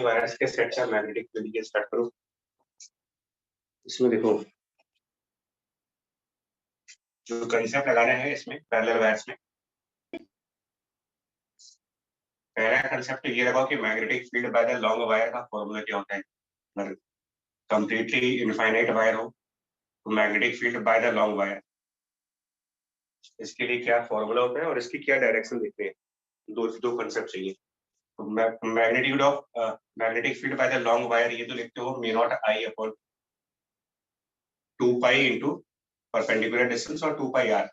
Wires के set का magnetic field के स्टार्ट करो। इसमें देखो जो कंसेप्ट लगाना है इसमें पैरेलल वायर्स में, पहला कंसेप्ट ये लगाओ कि magnetic field by the long wire का फॉर्मूला क्या होता है। अगर कंप्लीटली इनफाइनाइट वायर हो तो magnetic field by the long wire, इसके लिए क्या फॉर्मूला होता है और इसकी क्या डायरेक्शन देखते हैं। दो कंसेप्ट चाहिए। तो magnitude of magnetic field by the long wire ये तो लिखते हो mu naught I upon 2 pi into perpendicular distance और 2 pi r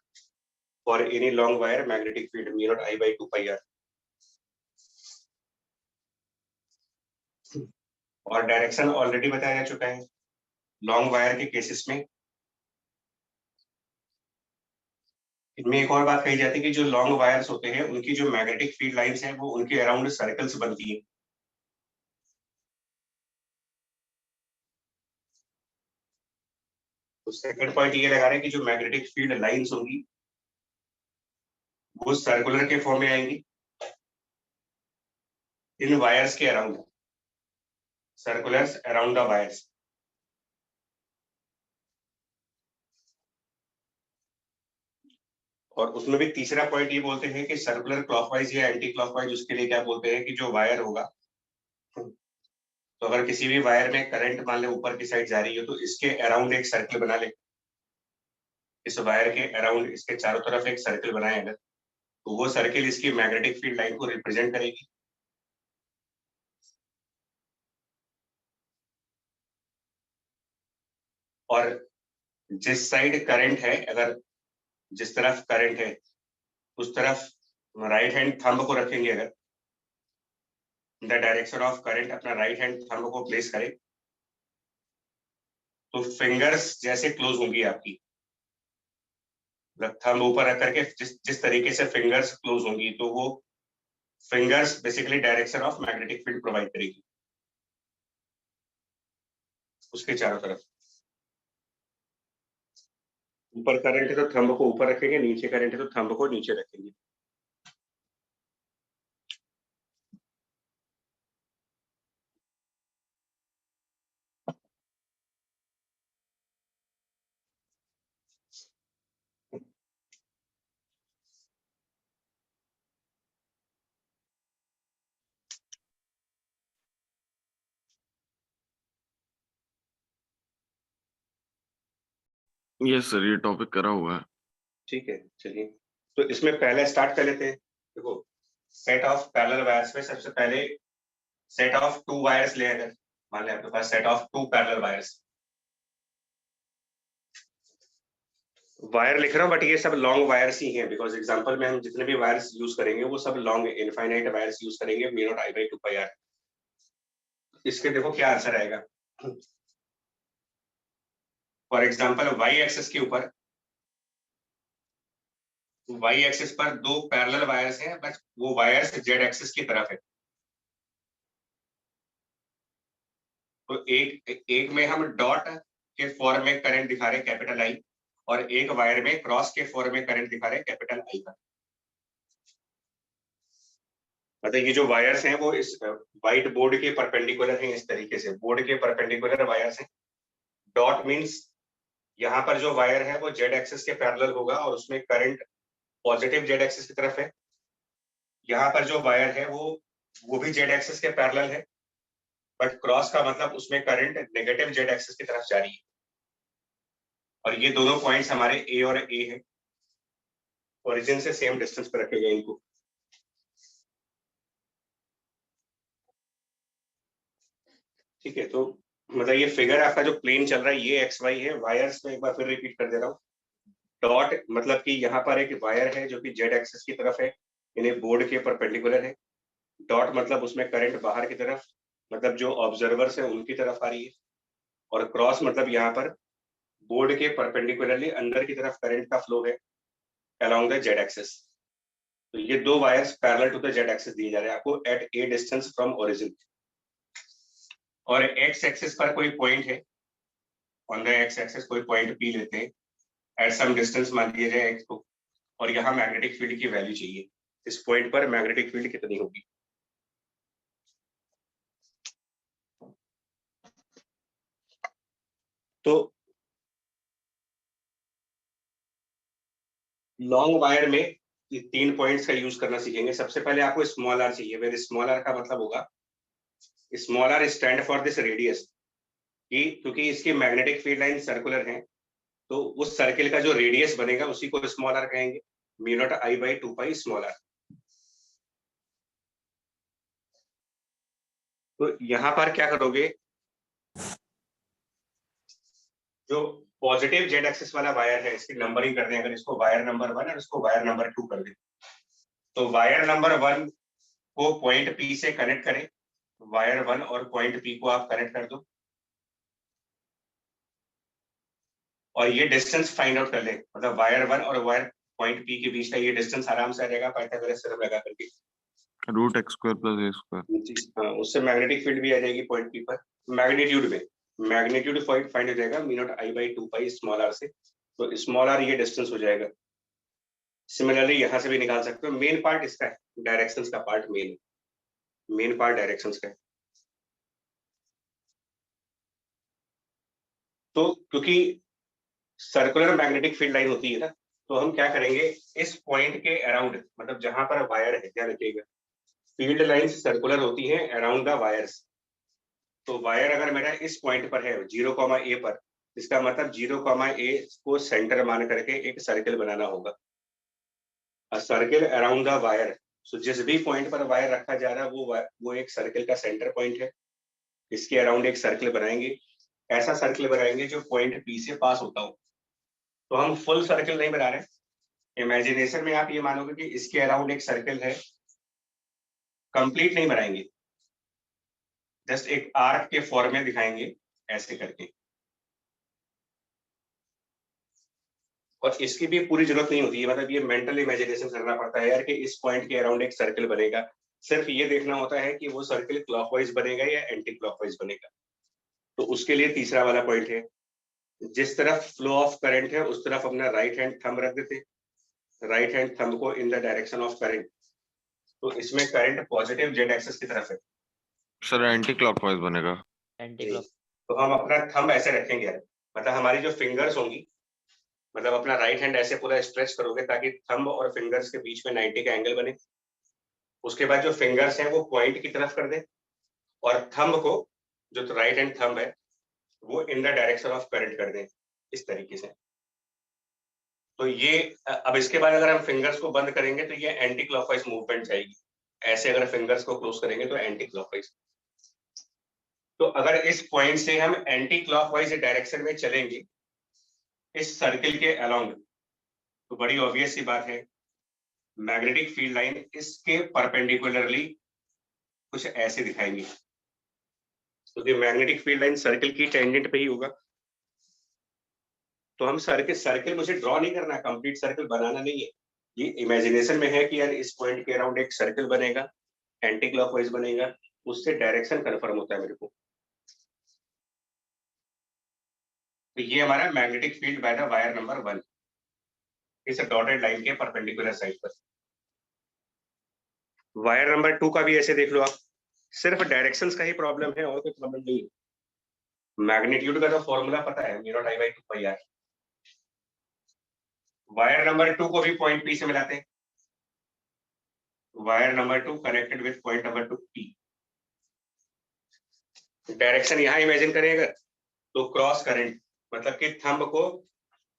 for any long wire magnetic field mu naught I by 2 pi r. और direction already बताया जा चुका है लॉन्ग वायर के केसेस में। इनमें एक और बात कही जाती है कि जो लॉन्ग वायर्स होते हैं उनकी जो मैग्नेटिक फील्ड लाइंस हैं वो उनके अराउंड सर्कल्स बनती है। तो सेकंड पॉइंट ये लगा रहे हैं कि जो मैग्नेटिक फील्ड लाइंस होंगी वो सर्कुलर के फॉर्म में आएंगी इन वायर्स के around, circulars around the wires. और उसमें भी तीसरा पॉइंट ये बोलते हैं कि सर्कुलर क्लॉकवाइज या एंटी क्लॉकवाइज, उसके लिए क्या बोलते हैं कि जो वायर होगा, तो अगर किसी भी वायर में करंट मान ले ऊपर की साइड जा रही है तो इसके अराउंड एक सर्कल बना ले। इस वायर के अराउंड इसके चारों तरफ एक सर्कल बनाए अगर, तो वो सर्कल इसकी मैग्नेटिक फील्ड लाइन को रिप्रेजेंट करेगी। और जिस साइड करंट है, अगर जिस तरफ करंट है उस तरफ राइट हैंड थंब को रखेंगे, अगर in the direction of current अपना राइट हैंड थंब को प्लेस करें तो फिंगर्स जैसे क्लोज होंगी आपकी, थंब ऊपर रख करके जिस तरीके से फिंगर्स क्लोज होंगी तो वो fingers basically direction of magnetic field provide करेगी उसके चारों तरफ। ऊपर करंट है तो थंब को ऊपर रखेंगे, नीचे करंट है तो थंब को नीचे रखेंगे। यस सर, ये टॉपिक करा हुआ है। ठीक है, चलिए तो इसमें पहले स्टार्ट कर लेते हैं। देखो सेट ऑफ पैरेलल वायर्स में सबसे पहले सेट ऑफ 2 वायर्स ले, अगर मान लें आपके पास set of 2 parallel wires, wire लिख रहा हूँ बट ये सब लॉन्ग वायर्स ही हैं बिकॉज एग्जांपल में हम जितने भी वायर्स यूज करेंगे वो सब लॉन्ग इनफाइनाइट वायर्स यूज करेंगे mu naught I by 2 pi r. इसके देखो क्या आंसर आएगा। फॉर एग्जांपल वाई एक्सिस के ऊपर, वाई एक्सिस पर 2 पैरेलल वायर्स हैं बट वो वायर्स जेड एक्सिस की तरफ है। तो एक में हम डॉट के फॉर्म में करंट दिखा रहे हैं कैपिटल आई, और एक वायर में क्रॉस के फॉर्म में करंट दिखा रहे हैं कैपिटल आई का। मतलब ये जो वायर्स हैं वो इस व्हाइट बोर्ड के परपेंडिकुलर हैं, इस तरीके से बोर्ड के परपेंडिकुलर वायर्स हैं। डॉट मींस यहाँ पर जो वायर है वो जेड एक्सिस के पैरेलल होगा और उसमें करंट पॉजिटिव जेड एक्सिस की तरफ है। यहाँ पर जो वायर है वो भी जेड एक्सिस के पैरेलल है बट क्रॉस का मतलब उसमें करंट नेगेटिव जेड एक्सिस की तरफ जा रही है। और ये दोनों पॉइंट्स हमारे ए और ए है, ओरिजिन से सेम डिस्टेंस पर रखे गए इनको। ठीक है, तो मतलब ये फिगर आपका जो प्लेन चल रहा है ये एक्स वाई है। वायर्स में एक बार फिर रिपीट कर दे रहा हूँ। डॉट मतलब कि यहाँ पर एक वायर है जो कि जेड एक्सिस की तरफ है, इन्हें बोर्ड के परपेंडिकुलर है। डॉट मतलब उसमें करंट बाहर की तरफ, मतलब जो ऑब्जर्वर्स है उनकी तरफ आ रही है। और क्रॉस मतलब यहाँ पर बोर्ड के परपेंडिकुलरली अंदर की तरफ करंट का फ्लो है अलोंग द जेड एक्सिस। तो ये दो wires parallel to the z axis दिए जा रहे हैं आपको at a distance from origin. और एक्स एक्सिस पर कोई पॉइंट है, ऑन द एक्स एक्सिस कोई पॉइंट पी लेते हैं एट सम डिस्टेंस मान लिया जाए एक्स को, और यहाँ मैग्नेटिक फील्ड की वैल्यू चाहिए। इस पॉइंट पर मैग्नेटिक फील्ड कितनी होगी। तो लॉन्ग वायर में ये 3 पॉइंट्स का यूज करना सीखेंगे। सबसे पहले आपको स्मॉल आर चाहिए। वेर स्मॉल आर का मतलब होगा, small r stand for this radius, कि क्योंकि इसकी मैग्नेटिक फील्ड लाइन सर्कुलर है, तो उस सर्किल का जो रेडियस बनेगा उसी को स्मॉल आर कहेंगे। Mu naught I by 2 pi small r. तो यहां पर क्या करोगे, जो पॉजिटिव जेड एक्सिस वाला वायर है इसकी नंबरिंग कर दें। अगर इसको वायर नंबर 1 और इसको वायर नंबर 2 कर दें, तो वायर नंबर 1 को पॉइंट पी से कनेक्ट करें। वायर 1 और पॉइंट पी को आप कनेक्ट कर दो और ये डिस्टेंस फाइंड आउट कर ले। मतलब वायर 1 और वायर पॉइंट पी के बीच का ये डिस्टेंस आराम से आ जाएगा पाइथागोरस थ्योरम लगा करके। Root x square plus a square. हाँ, उससे मैग्नेटिक फील्ड भी आ जाएगी पॉइंट पी पर। मैग्नीट्यूड में मैग्नीट्यूड फाइंड हो जाएगा mu naught I by 2 pi small r से। तो स्मॉल आर ये डिस्टेंस हो जाएगा। सिमिलरली यहां से भी निकाल सकते हो। मेन पार्ट इसका है, डायरेक्शंस का पार्ट मेन पार्ट डायरेक्शंस का है। तो क्योंकि सर्कुलर मैग्नेटिक फील्ड लाइन होती है ना, तो हम क्या करेंगे, इस पॉइंट के अराउंड, मतलब जहां पर वायर है, क्या रखिएगा, फील्ड लाइंस सर्कुलर होती हैं अराउंड द वायर्स। तो वायर अगर मेरा इस पॉइंट पर है 0, ए पर, इसका मतलब 0, ए को सेंटर मान करके एक सर्किल बनाना होगा। Circle around the wire. So जिस भी पॉइंट पर वायर रखा जा रहा है वो एक सर्किल का सेंटर पॉइंट है। इसके अराउंड एक सर्किल बनाएंगे। ऐसा सर्किल बनाएंगे जो पॉइंट पी से पास होता हो। तो हम फुल सर्किल नहीं बना रहे। इमेजिनेशन में आप ये मानोगे कि इसके अराउंड एक सर्किल है, कंप्लीट नहीं बनाएंगे, जस्ट एक आर्क के फॉर्म में दिखाएंगे ऐसे करके। और इसकी भी पूरी जरूरत नहीं होती है, मतलब ये मेंटल इमेजिनेशन करना पड़ता है यार कि इस पॉइंट के अराउंड एक सर्किल बनेगा। सिर्फ ये देखना होता है कि वो सर्किल क्लॉकवाइज बनेगा या एंटी क्लॉकवाइज बनेगा। तो उसके लिए तीसरा वाला पॉइंट है, जिस तरफ फ्लो ऑफ करंट है उस तरफ अपना राइट हैंड थंब रख देते। राइट हैंड थंब को in the direction of current. तो इसमें करंट पॉजिटिव जेड एक्सिस की तरफ है। सर एंटी क्लॉकवाइज बनेगा। Anti clock. तो हम अपना थंब ऐसे रखेंगे यार, मतलब हमारी जो फिंगर्स होंगी, मतलब अपना राइट हैंड ऐसे पूरा स्ट्रेच करोगे ताकि थंब और फिंगर्स के बीच में 90 का एंगल बने। उसके बाद जो फिंगर्स हैं वो पॉइंट की तरफ कर दे और थंब को, जो राइट हैंड थंब है, वो in the direction of current कर दें इस तरीके से। तो ये अब इसके बाद अगर हम फिंगर्स को बंद करेंगे तो ये एंटी क्लॉकवाइज मूवमेंट जाएगी। ऐसे अगर फिंगर्स को क्लोज करेंगे तो एंटी क्लॉकवाइज। तो अगर इस पॉइंट से हम एंटी क्लॉकवाइज डायरेक्शन में चलेंगे इस सर्किल के अलोंग, तो बड़ी ऑब्वियस सी बात है, मैग्नेटिक फील्ड लाइन इसके परपेंडिकुलरली कुछ ऐसे दिखाएंगे। तो ये मैग्नेटिक फील्ड लाइन सर्किल की टेंजेंट पे ही होगा। तो हम सर्किल मुझे ड्रॉ नहीं करना, कंप्लीट सर्किल बनाना नहीं है। ये इमेजिनेशन में है कि यार इस पॉइंट के अराउंड एक सर्किल बनेगा, एंटी क्लॉकवाइज बनेगा, उससे डायरेक्शन कंफर्म होता है मेरे को। तो ये हमारा magnetic field by the wire number 1 इस डॉटेड लाइन के परपेंडिकुलर साइड पर। वायर नंबर 2 का भी ऐसे देख लो आप। सिर्फ डायरेक्शंस का ही प्रॉब्लम है और कोई प्रॉब्लम नहीं है। मैग्नीट्यूड का तो फॉर्मूला पता है, mu naught I by 2 pi r. Wire number 2 को भी पॉइंट पी से मिलाते हैं। Wire number 2 connected with point number 2 P. Direction यहां इमेजिन करेंगे तो क्रॉस करंट, मतलब कि थंब को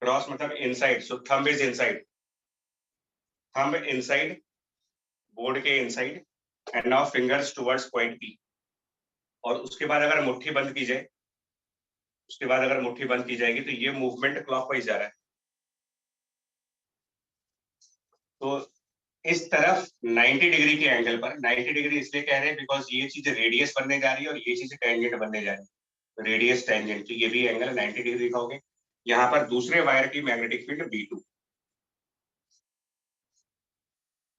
क्रॉस मतलब inside, so thumb is inside. Thumb inside, board के inside, and now fingers towards point P. और उसके बाद अगर मुट्ठी बंद की जाए, उसके बाद अगर मुट्ठी बंद की जाएगी तो ये मूवमेंट क्लॉकवाइज जा रहा है। तो इस तरफ 90 डिग्री के एंगल पर, 90 डिग्री इसलिए कह रहे हैं बिकॉज ये चीज रेडियस बनने जा रही है और ये चीज टेंजेंट बनने जा रही है। रेडियस टेंजेंट, तो ये भी एंगल 90 डिग्री दिखाओगे। यहाँ पर दूसरे वायर की मैग्नेटिक फील्ड B2।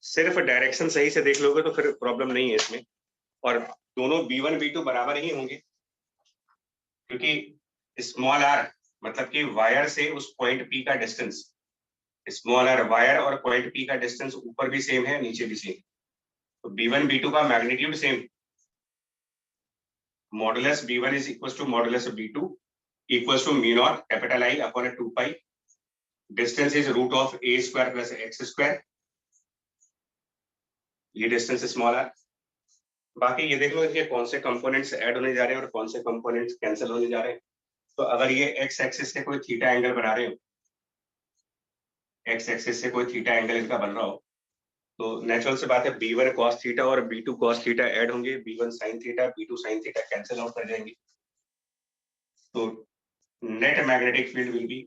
सिर्फ डायरेक्शन सही से देख लोगे तो फिर प्रॉब्लम नहीं है इसमें। और दोनों B1 B2 बराबर ही होंगे, क्योंकि स्मॉल आर मतलब कि वायर से उस पॉइंट P का डिस्टेंस, स्मॉल आर वायर और पॉइंट P का डिस्टेंस ऊपर भी सेम है नीचे भी सेम। तो B1 B2 का magnitude same, modulus B1 is equal to modulus B2। equals to mu naught capital I upon a 2 pi. Distance is root of a square plus x square. ये distance small है। बाकी ये देख लो कि कौन से components add होने जा रहे हैं और कौन से कंपोनेंट्स कैंसिल होने जा रहे हैं। तो अगर ये एक्स एक्सिस से कोई थीटा एंगल बना रहे हो, एक्स एक्सिस से कोई थीटा एंगल इनका बन रहा हो, तो नेचुरल से बात है b1 cos थीटा और b2 cos थीटा ऐड होंगे, b1 sin theta b2 sin theta cancel out कर जाएंगे। तो net magnetic field will be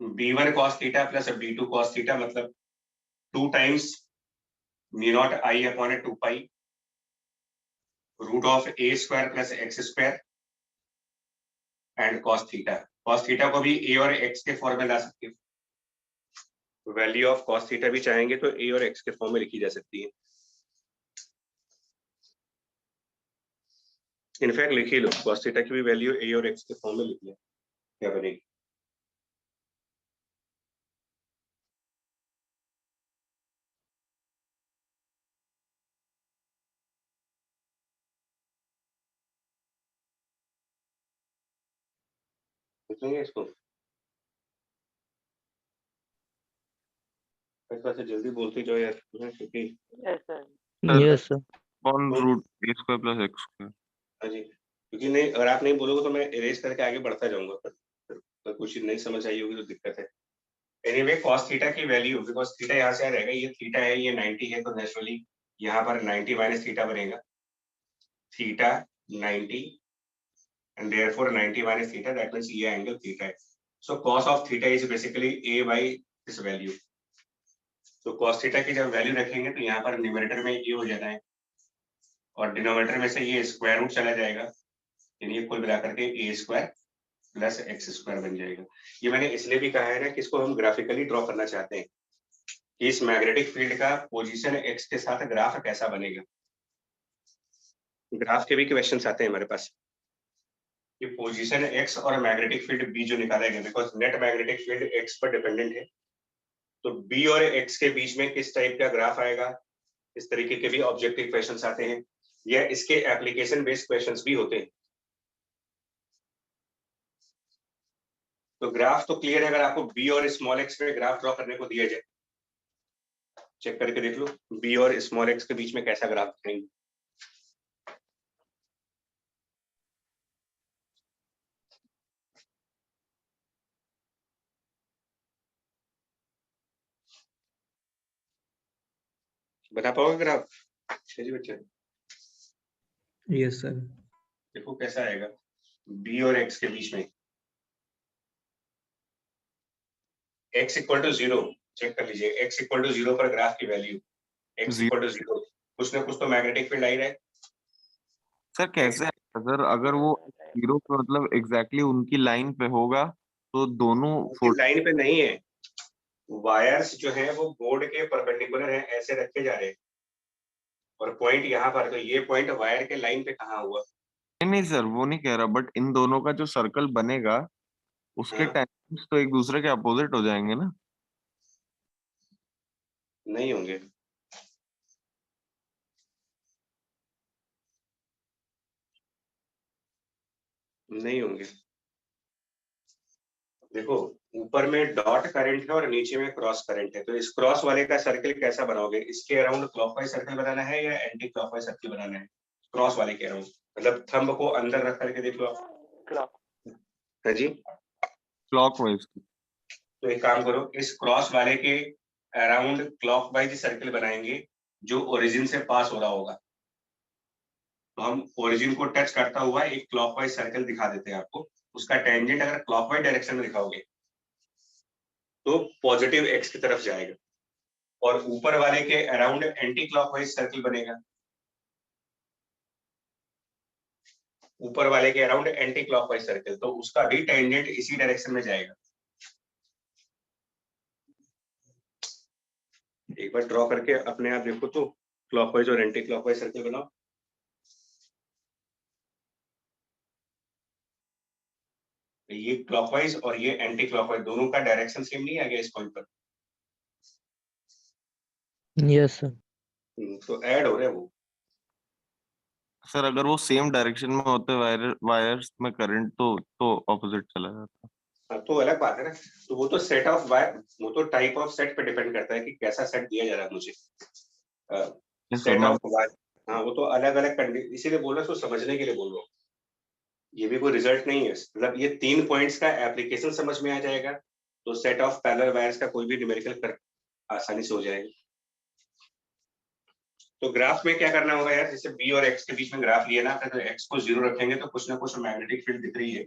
b1 cos theta plus b2 cos theta, मतलब 2 times mu naught I upon a 2 pi root of a square plus x square and cos theta. cos theta को भी a और x के form में ला सकते हो। Value of cos theta भी चाहेंगे तो a और x के फॉर्म में लिखी जा सकती है। इनफैक्ट लिख ही लो, cos थीटा की भी वैल्यू a और x के फॉर्म में लिख लिया, क्या बनेगी? लिखेंगे इसको ऐसा से जल्दी बोलते जाओ यार, क्योंकि यस सर। कौन रूट ए स्क्वायर प्लस एक्स स्क्वायर। हाँ जी, क्योंकि नहीं, अगर आप नहीं बोलोगे तो मैं इरेज करके आगे बढ़ता जाऊंगा, फिर कुछ चीज नहीं समझ आई होगी तो दिक्कत है। एनीवे cos थीटा की वैल्यू, बिकॉज थीटा यहाँ से आ रहेगा, ये थीटा है, ये 90 है, तो नेचुरली यहाँ पर 90 माइनस थीटा बनेगा, theta 90 and therefore 90 minus theta, that means ये एंगल थीटा है। So cos of theta is basically a by this value. तो cos थीटा की जब वैल्यू रखेंगे तो यहाँ पर न्यूमरेटर में ये हो जाना है और डिनोमिनेटर में से ये स्क्वायर रूट चला जाएगा, यानी ये कुल मिलाकर के a square plus x square बन जाएगा। ये मैंने इसलिए भी कहा है ना कि इसको हम ग्राफिकली ड्रॉ करना चाहते हैं कि इस मैग्नेटिक फील्ड का पोजीशन x के साथ ग्राफ कैसा बनेगा। ग्राफ के भी क्वेश्चंस आते हैं हमारे पास कि पोजीशन x और मैग्नेटिक फील्ड b जो निकाला गया, because net magnetic field x पर डिपेंडेंट है, तो b और x के बीच में किस टाइप का ग्राफ आएगा, इस तरीके के भी ऑब्जेक्टिव क्वेश्चंस आते हैं, या इसके एप्लीकेशन बेस्ड क्वेश्चंस भी होते हैं। तो ग्राफ तो क्लियर है, अगर आपको b और स्मॉल x पे ग्राफ ड्रॉ करने को दिया जाए, चेक करके देख लो b और स्मॉल x के बीच में कैसा ग्राफ दिखाएंगे। बता पाओगे ग्राफ? जी बच्चे, यस सर। देखो कैसा आएगा b और x के बीच में, x इक्वल टू 0, चेक कर लीजिए, x इक्वल टू 0 पर ग्राफ की वैल्यू x इक्वल टू 0, कुछ ना कुछ तो मैग्नेटिक फील्ड आ ही रहा है। सर कैसे सर, अगर वो जीरो पे मतलब एग्जैक्टली उनकी लाइन पे होगा तो दोनों लाइन पे नहीं है, वायर्स जो है वो बोर्ड के परपेंडिकुलर है, ऐसे रखे जा रहे हैं और पॉइंट यहाँ पर, तो ये पॉइंट वायर के लाइन पे कहाँ हुआ? नहीं सर वो नहीं कह रहा, बट इन दोनों का जो सर्कल बनेगा उसके हाँ। टाइम्स तो एक दूसरे के अपोजिट हो जाएंगे ना। नहीं होंगे, नहीं होंगे। देखो ऊपर में डॉट करंट है और नीचे में क्रॉस करंट है, तो इस क्रॉस वाले का सर्कल कैसा बनाओगे? इसके अराउंड क्लॉकवाइज सर्कल बनाना है या एंटी क्लॉकवाइज सर्कल बनाना है? क्रॉस वाले के अराउंड, मतलब थंब को अंदर रख करके देख लो आप। हाँ जी, क्लॉकवाइज। तो एक काम करो, इस क्रॉस वाले के अराउंड क्लॉकवाइज सर्कल बनाएंगे जो ओरिजिन से पास हो रहा होगा। तो हम ओरिजिन को टच करता हुआ एक क्लॉकवाइज सर्कल दिखा देते हैं आपको, उसका टेंजेंट अगर क्लॉकवाइज डायरेक्शन में दिखाओगे तो पॉजिटिव एक्स की तरफ जाएगा, और ऊपर वाले के अराउंड एंटी क्लॉकवाइज सर्कल बनेगा, ऊपर वाले के अराउंड एंटी क्लॉकवाइज सर्कल, तो उसका भी टेंजेंट इसी डायरेक्शन में जाएगा। एक बार ड्रॉ करके अपने आप देखो तो क्लॉकवाइज और एंटी क्लॉकवाइज सर्कल बनाओ। ये क्लॉकवाइज और ये एंटी क्लॉकवाइज दोनों का डायरेक्शन सेम नहीं आ गया इस पॉइंट पर? Yes sir. तो ऐड हो रहे हैं वो। सर अगर वो सेम डायरेक्शन में होते वायर्स में करंट तो ऑपोजिट चला जाता। हाँ, तो अलग बात है ना। तो वो तो सेट ऑफ वायर, वो तो टाइप ऑफ सेट पे डिपेंड करता है कि कैसा सेट दिया जा रहा है मुझे। Yes, sir, सेट मैं ऑफ वायर, हाँ वो तो अलग अलग कंडीशन, इसीलिए बोल रहा हूँ, उसको समझने के लिए बोल रहा हूँ। ये भी कोई रिजल्ट नहीं है, मतलब ये 3 पॉइंट्स का एप्लीकेशन समझ में आ जाएगा तो सेट ऑफ पैरेलल वायर्स का कोई भी न्यूमेरिकल कर आसानी से हो जाएगा। तो ग्राफ में क्या करना होगा यार, जैसे बी और एक्स के बीच में ग्राफ लिया ना, तो एक्स को 0 रखेंगे तो कुछ ना कुछ मैग्नेटिक फील्ड दिख रही है,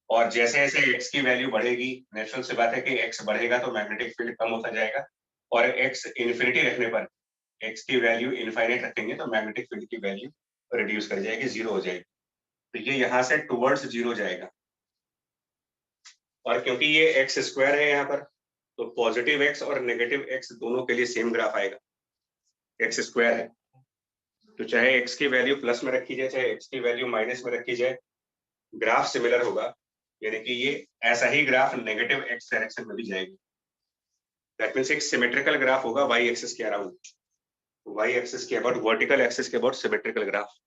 और जैसे जैसे एक्स की वैल्यू बढ़ेगी, नेचुरल सी बात है कि एक्स बढ़ेगा तो मैग्नेटिक फील्ड कम होता जाएगा, और एक्स इन्फिनिटी रखने पर, एक्स की वैल्यू इनफाइनाइट रखेंगे तो मैग्नेटिक फील्ड की वैल्यू रिड्यूस कर जाएगी, 0 हो जाएगी। तो ये यहाँ से टुवर्ड्स 0 जाएगा, और क्योंकि ये एक्स स्क्वायर है यहाँ पर, तो पॉजिटिव एक्स और नेगेटिव एक्स दोनों के लिए सेम ग्राफ आएगा। एक्स स्क्वायर है तो चाहे एक्स की वैल्यू प्लस में रखी जाए, चाहे एक्स की वैल्यू माइनस में रखी जाए, ग्राफ सिमिलर होगा, यानी कि ये ऐसा ही ग्राफ नेगेटिव एक्स डायरेक्शन में भी जाएगी। दैट मींस एक सिमेट्रिकल ग्राफ होगा वाई एक्सिस के अराउंड, वाई एक्सिस के अबाउट, वर्टिकल एक्सिस के about symmetrical graph.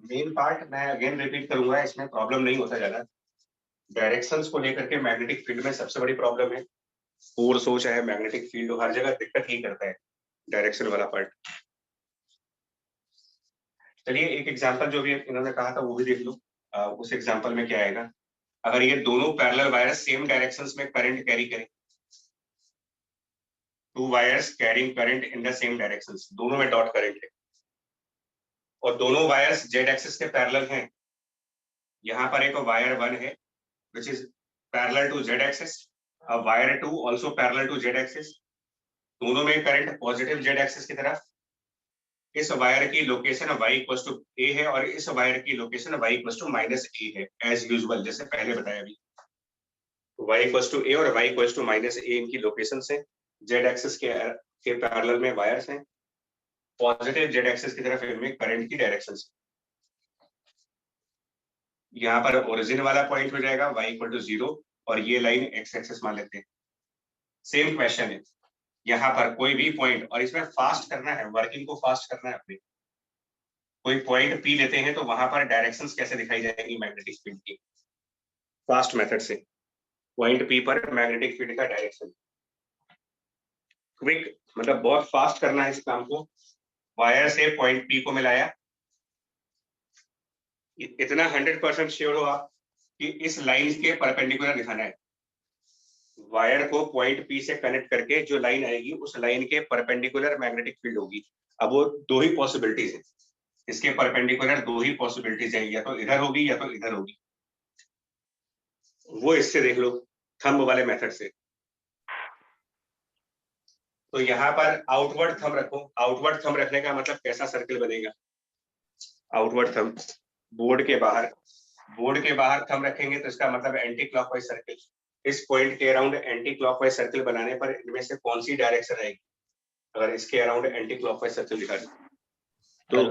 Main part मैं अगेन रिपीट करूंगा, इसमें प्रॉब्लम नहीं होता ज्यादा। डायरेक्शंस को लेकर के मैग्नेटिक फील्ड में सबसे बड़ी प्रॉब्लम है, फोर्स हो चाहे मैग्नेटिक फील्ड हो, हर जगह दिक्कत ही करता है डायरेक्शन वाला पार्ट। चलिए एक एग्जांपल जो भी इन्होंने कहा था वो भी देख लो। उस एग्जांपल में क्या आएगा, अगर ये दोनों पैरेलल वायर्स सेम डायरेक्शंस में करंट कैरी करें, to wires carrying current in the same directions, दोनों में डॉट करंट है, और दोनों वायर्स जेड एक्सिस के पैरेलल हैं। यहाँ पर एक वायर 1 है which is parallel to z axis, wire 2 also parallel to z axis, दोनों में करंट पॉजिटिव z एक्सिस की तरफ। इस वायर की location y equals to a है, और इस वायर की location y equals to minus a है, एज यूजुअल जैसे पहले बताया अभी। y इक्वल्स टू a और y equals to minus a इनकी लोकेशन से, z एक्सिस के पैरेलल में वायर्स हैं, पॉजिटिव z एक्सिस की तरफ इनमें करंट की डायरेक्शन से। यहाँ पर ओरिजिन वाला पॉइंट हो जाएगा y इक्वल टू 0, और ये लाइन x एक्सिस मान लेते हैं। सेम क्वेश्चन है यहाँ पर कोई भी पॉइंट, और इसमें फास्ट करना है, वर्किंग को फास्ट करना है अपने। कोई पॉइंट पी लेते हैं तो वहां पर डायरेक्शंस कैसे दिखाई जाएगी मैग्नेटिक फील्ड की, फास्ट मेथड से। पॉइंट पी पर मैग्नेटिक फील्ड का डायरेक्शन, क्विक मतलब बहुत फास्ट करना है इस काम को। वायर से पॉइंट पी को मिलाया, इतना 100% श्योर हो आप कि इस लाइन के परपेंडिकुलर दिखाना है। वायर को पॉइंट पी से कनेक्ट करके जो लाइन आएगी उस लाइन के परपेंडिकुलर मैग्नेटिक फील्ड होगी। अब वो दो ही पॉसिबिलिटीज है, इसके परपेंडिकुलर दो ही पॉसिबिलिटीज है, या तो इधर होगी या तो इधर होगी। वो इससे देख लो, थंब वाले मेथड से। तो यहाँ पर आउटवर्ड थंब रखो, आउटवर्ड थंब रखने का मतलब कैसा सर्कल बनेगा, आउटवर्ड थंब बोर्ड के बाहर थंब रखेंगे तो इसका मतलब एंटी क्लॉकवाइज सर्कल। इस पॉइंट के अराउंड एंटी क्लॉकवाइज सर्कल बनाने पर इनमें से कौन सी डायरेक्शन आएगी, अगर इसके अराउंड एंटी क्लॉकवाइज सर्कल दिखा तो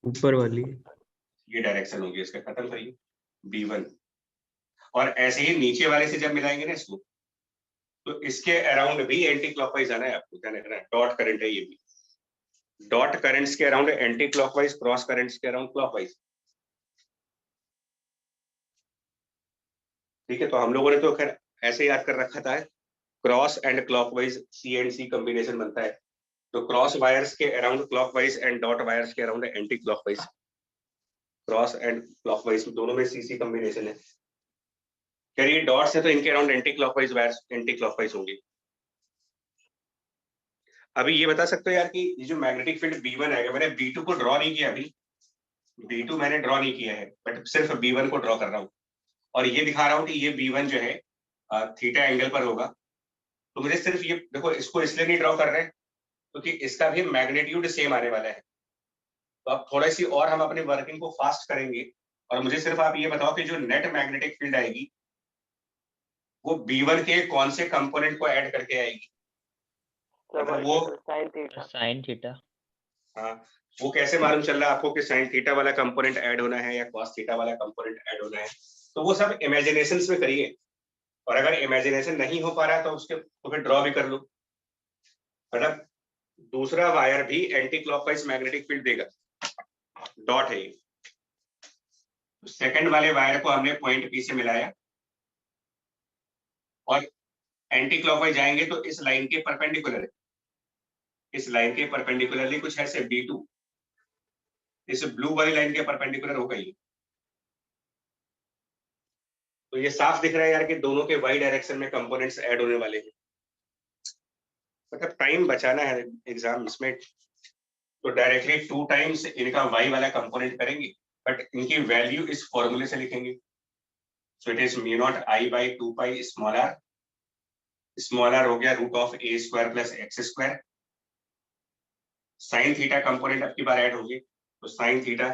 ऊपर वाली ये डायरेक्शन होगी इसका, खत्म करिए B1। और ऐसे ही नीचे वाले से जब मिलाएंगे ना इसको, तो इसके अराउंड भी एंटी क्लॉकवाइज आना है आपको, ध्यान रखना है। डॉट करंट है ये भी, डॉट करंट्स के around anti clockwise, cross currents के अराउंड क्लॉकवाइज। ठीक है, तो हम लोगों ने तो खैर ऐसे याद कर रखा था, cross and clockwise C and C combination बनता है। तो क्रॉस वायर्स के around clockwise and dot wires के around anti clockwise, cross and clockwise दोनों में CC कॉम्बिनेशन है। खैर ये डॉट्स है तो इनके around anti clockwise wires anti clockwise होंगे। अभी ये बता सकते हो यार कि ये जो मैग्नेटिक फील्ड B1 आएगा, मैंने B2 को ड्रॉ नहीं किया अभी, B2 मैंने ड्रॉ नहीं किया है, बट सिर्फ B1 को ड्रॉ कर रहा हूँ, और ये दिखा रहा हूँ कि ये B1 जो है थीटा एंगल पर होगा। तो मुझे सिर्फ ये देखो, इसको इसलिए नहीं ड्रॉ कर रहे क्योंकि इसका भी मैग्नीट्यूड सेम आने वाला है। तो अब थोड़ा सी और हम अपनी वर्किंग को फास्ट करेंगे, और मुझे सिर्फ आप ये बताओ कि जो नेट मैग्नेटिक फील्ड आएगी वो B1 के कौन से कंपोनेंट को ऐड करके आएगी। मतलब वो साइन थीटा। हाँ, वो कैसे मालूम चल रहा है आपको कि साइन थीटा वाला कंपोनेंट ऐड होना है या कॉस थीटा वाला कंपोनेंट ऐड होना है? तो वो सब इमेजिनेशंस में करिए, और अगर इमेजिनेशन नहीं हो पा रहा है तो उसके तो फिर ड्रॉ भी कर लो। मतलब दूसरा वायर भी एंटी क्लॉकवाइज मैग्नेटिक फील्ड देगा, डॉट है ये। सेकंड वाले वायर को हमने पॉइंट पी से मिलाया और एंटी क्लॉकवाइज जाएंगे तो इस लाइन के परपेंडिकुलर है, इस लाइन के परपेंडिकुलरली कुछ ऐसे B2 इस ब्लू वाली लाइन के परपेंडिकुलर होगा ये। तो ये साफ दिख रहा है यार कि दोनों के वाई डायरेक्शन में कंपोनेंट्स ऐड होने वाले हैं। मतलब टाइम बचाना है एग्जाम इसमें, तो डायरेक्टली 2 टाइम्स इनका वाई वाला कंपोनेंट करेंगे, बट इनकी वैल्यू इस फॉर्मूले से लिखेंगे। So it is mu naught I by 2 pi small r हो गया root of a square plus x square. Sine theta component अब की बार ऐड होगी, तो साइन थीटा,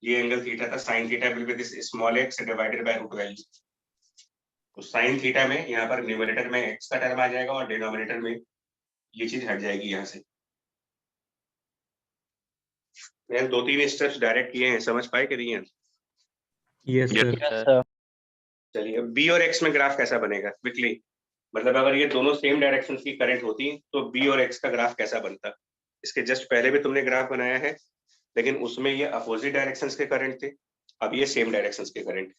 ये एंगल थीटा था, sine theta will be this small x divided by root value. तो साइन थीटा में यहाँ पर न्यूमरेटर में x का टर्म आ जाएगा और डिनोमिनेटर में ये चीज हट जाएगी यहाँ से। मैंने 2-3 स्टेप्स डायरेक्ट किए हैं, समझ पाए कि नहीं? Yes sir. सर चलिए, बी और एक्स में ग्राफ कैसा बनेगा क्विकली, मतलब अगर ये दोनों सेम डायरेक्शन की करंट होती तो बी और एक्स का ग्राफ कैसा बनता? इसके जस्ट पहले भी तुमने ग्राफ बनाया है, लेकिन उसमें ये अपोजिट डायरेक्शंस के करंट थे, अब ये सेम डायरेक्शंस के करंट।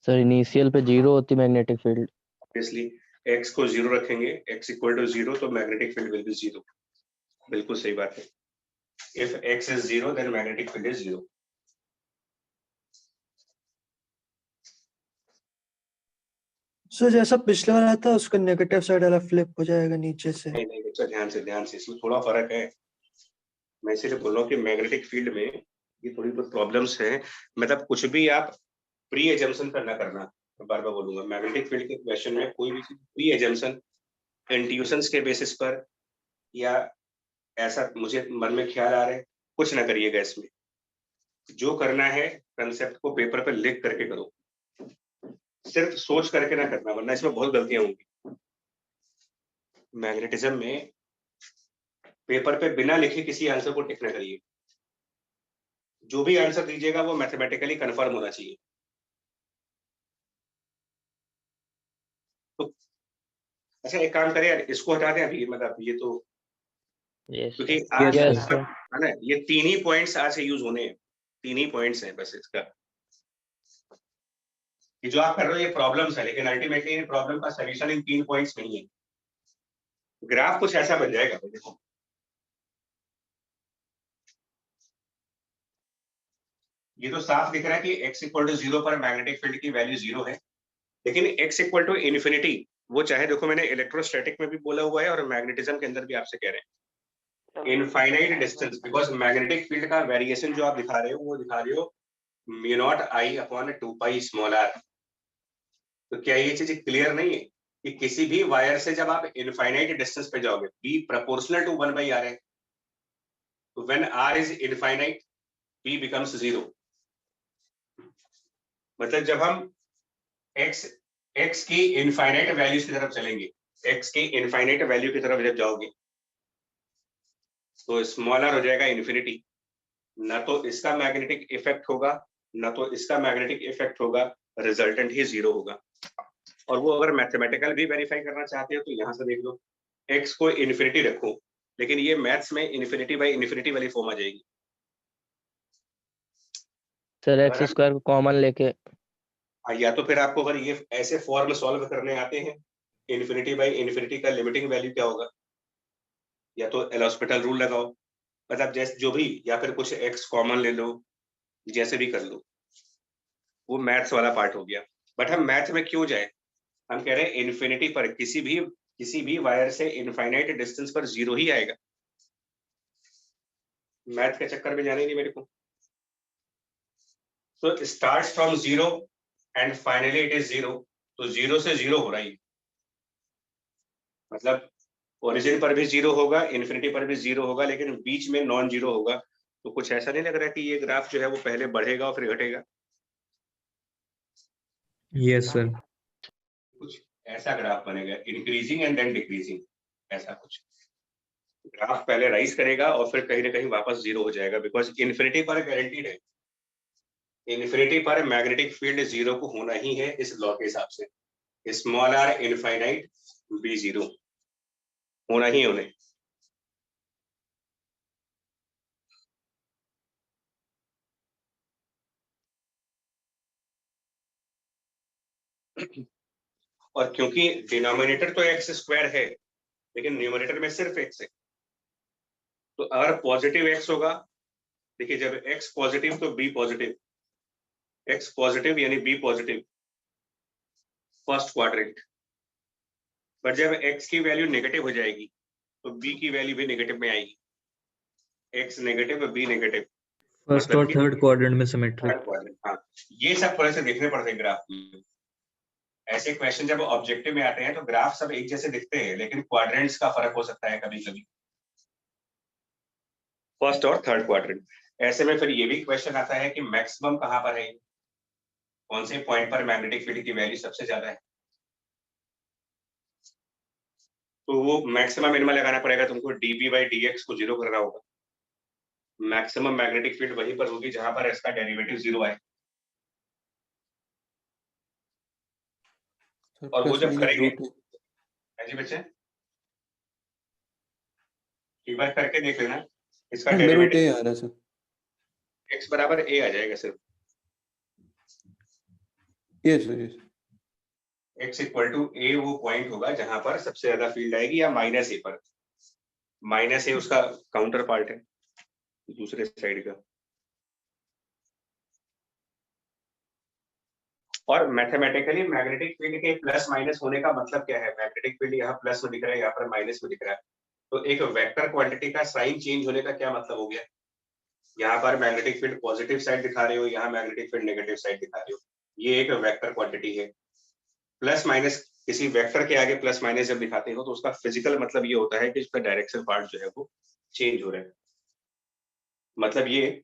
सर इनिशियल पे 0 होती मैग्नेटिक फील्ड। ऑब्वियसली एक्स को 0 रखेंगे, x इक्वल टू 0, तो मैग्नेटिक फील्ड विल बी 0। बिल्कुल सही बात है। If x is 0 then magnetic field is 0। So जैसा पिछले वाला था उसका नेगेटिव साइड वाला फ्लिप हो जाएगा नीचे से। नहीं नहीं बच्चा, ध्यान से इसमें थोड़ा फर्क है। मैं इसीलिए बोल रहा हूँ कि मैग्नेटिक फील्ड में ये थोड़ी बहुत प्रॉब्लम्स है। मतलब कुछ भी आप प्री एजम्पशन करना करना, मैं बार बार बोलूंगा, मैग्नेटिक फील्ड के क्वेश्चन में कोई भी चीज प्री एजम्पशन इंट्यूशंस के बेसिस पर या ऐसा मुझे मन में ख्याल आ रहा है, कुछ ना करिएगा इसमें। जो करना है कंसेप्ट को पेपर पर लिख करके करो, सिर्फ सोच करके ना करना, वरना इसमें बहुत गलतियां होंगी। मैग्नेटिज्म में पेपर पे बिना लिखे किसी आंसर को टिक ना करिए। जो भी आंसर दीजिएगा वो मैथमेटिकली कंफर्म होना चाहिए। तो अच्छा एक काम करें यार, इसको हटा दें अभी, मतलब ये तो क्योंकि आज Yes, sir. है ना, ये 3 ही पॉइंट्स आज से यूज होने हैं, 3 ही पॉइंट्स हैं बस इसका। ये जो आप कर रहे हो ये प्रॉब्लम्स है, लेकिन अल्टीमेटली इन प्रॉब्लम का सॉल्यूशन इन 3 पॉइंट्स नहीं है। ग्राफ कुछ ऐसा बन जाएगा, देखो ये तो साफ दिख रहा है कि x इक्वल टू 0 पर मैग्नेटिक फील्ड की वैल्यू 0 है, लेकिन x इक्वल टू इन्फिनिटी, वो चाहे देखो मैंने इलेक्ट्रोस्टैटिक में भी बोला हुआ है और मैग्नेटिज्म के अंदर भी आपसे कह रहे हैं, infinite distance, because magnetic field का वेरिएशन जो आप दिखा रहे हो वो दिखा रहे हो mu naught I upon 2 pi small r। तो क्या ये चीज क्लियर नहीं है कि किसी भी वायर से जब आप इनफाइनाइट डिस्टेंस पे जाओगे, b proportional to 1 by r है, तो when r is infinite b becomes 0। मतलब जब हम x की इनफाइनाइट वैल्यूज की तरफ चलेंगे, x की इनफाइनाइट वैल्यू की तरफ जब जाओगे तो स्मॉल r हो जाएगा इन्फिनिटी, ना तो इसका मैग्नेटिक इफेक्ट होगा ना तो इसका मैग्नेटिक इफेक्ट होगा, रिजल्टेंट ही 0 होगा। और वो अगर मैथमेटिकल भी वेरीफाई करना चाहते हो तो यहाँ से देख लो, x को इन्फिनिटी रखो, लेकिन ये मैथ्स में इन्फिनिटी बाई इन्फिनिटी वाली फॉर्म आ जाएगी। सर एक्स स्क्वायर को कॉमन लेके, या तो फिर आपको अगर ये ऐसे फॉर्म सॉल्व करने आते हैं, इन्फिनिटी बाई इन्फिनिटी का लिमिटिंग वैल्यू क्या होगा, या तो एल हॉस्पिटल रूल लगाओ, मतलब जैसे जो भी, या फिर कुछ x कॉमन ले लो, जैसे भी कर लो, वो मैथ्स वाला पार्ट हो गया। बट हम मैथ में क्यों जाए, हम कह रहे हैं इन्फिनिटी पर किसी भी वायर से इनफाइनाइट डिस्टेंस पर 0 ही आएगा। मैथ के चक्कर में जाना ही नहीं मेरे को। So it starts from 0 and finally it is 0, तो 0 से 0 हो रहा है, मतलब ओरिजिन पर भी 0 होगा, इन्फिनिटी पर भी 0 होगा, लेकिन बीच में नॉन 0 होगा। तो कुछ ऐसा नहीं लग रहा कि ये ग्राफ जो है वो पहले बढ़ेगा और फिर घटेगा। Yes sir. कुछ ऐसा ग्राफ बनेगा, इंक्रीजिंग एंड देन डिक्रीजिंग, ऐसा कुछ ग्राफ पहले राइज करेगा और फिर कहीं ना कहीं वापस जीरो हो जाएगा, बिकॉज इन्फिनिटी पर गारंटीड है, इन्फिनिटी पर मैग्नेटिक फील्ड जीरो को होना ही है इस लॉ के हिसाब से, small r infinite b zero होना ही होने। और क्योंकि डिनोमिनेटर तो एक्स स्क्वायर है लेकिन न्यूमरेटर में सिर्फ एक्स है, तो अगर पॉजिटिव एक्स होगा, देखिए जब एक्स पॉजिटिव तो बी पॉजिटिव, एक्स पॉजिटिव यानी बी पॉजिटिव फर्स्ट क्वाड्रेंट, पर जब एक्स की वैल्यू नेगेटिव हो जाएगी तो बी की वैल्यू भी नेगेटिव में आएगी, x negative b negative, first मतलब और थर्ड क्वाड्रेंट में सिमेट्रिक। Third quadrant. हाँ, ये सब थोड़े से देखने पड़ते हैं ग्राफ में। ऐसे क्वेश्चन जब ऑब्जेक्टिव में आते हैं तो ग्राफ सब एक जैसे दिखते हैं लेकिन क्वाड्रेंट्स का फर्क हो सकता है कभी कभी, फर्स्ट और थर्ड क्वाड्रेंट। ऐसे में फिर ये भी क्वेश्चन आता है कि मैक्सिमम कहाँ पर है, कौन से पॉइंट पर मैग्नेटिक फील्ड की वैल्यू सबसे ज्यादा है, तो वो मैक्सिमम मिनिमम लगाना पड़ेगा तुमको, dp बाई dx को जीरो करना होगा, मैक्सिमम मैग्नेटिक फील्ड वहीं पर होगी जहां पर इसका डेरिवेटिव जीरो आए, और वो जब करेंगे, जी बच्चे एक बार करके देख लेना, इसका डेरिवेटिव आ रहा है सर, x बराबर a आ जाएगा सिर्फ, yes sir yes, x equal to a वो पॉइंट होगा जहां पर सबसे ज्यादा फील्ड आएगी, या माइनस a पर, माइनस a उसका काउंटर पार्ट है दूसरे साइड का। और मैथमेटिकली मैग्नेटिक फील्ड के प्लस माइनस होने का मतलब क्या है, मैग्नेटिक फील्ड यहाँ प्लस में दिख रहा है, यहाँ पर माइनस में दिख रहा है, तो एक वेक्टर क्वांटिटी का साइन चेंज होने का क्या मतलब हो गया, यहाँ पर मैग्नेटिक फील्ड पॉजिटिव साइड दिखा रहे हो, यहाँ मैग्नेटिक फील्ड नेगेटिव साइड दिखा रहे हो, ये एक वेक्टर क्वांटिटी है। प्लस माइनस किसी वेक्टर के आगे प्लस माइनस जब दिखाते हो तो उसका फिजिकल मतलब ये होता है कि उसका डायरेक्शन पार्ट जो है वो चेंज हो रहा है, मतलब ये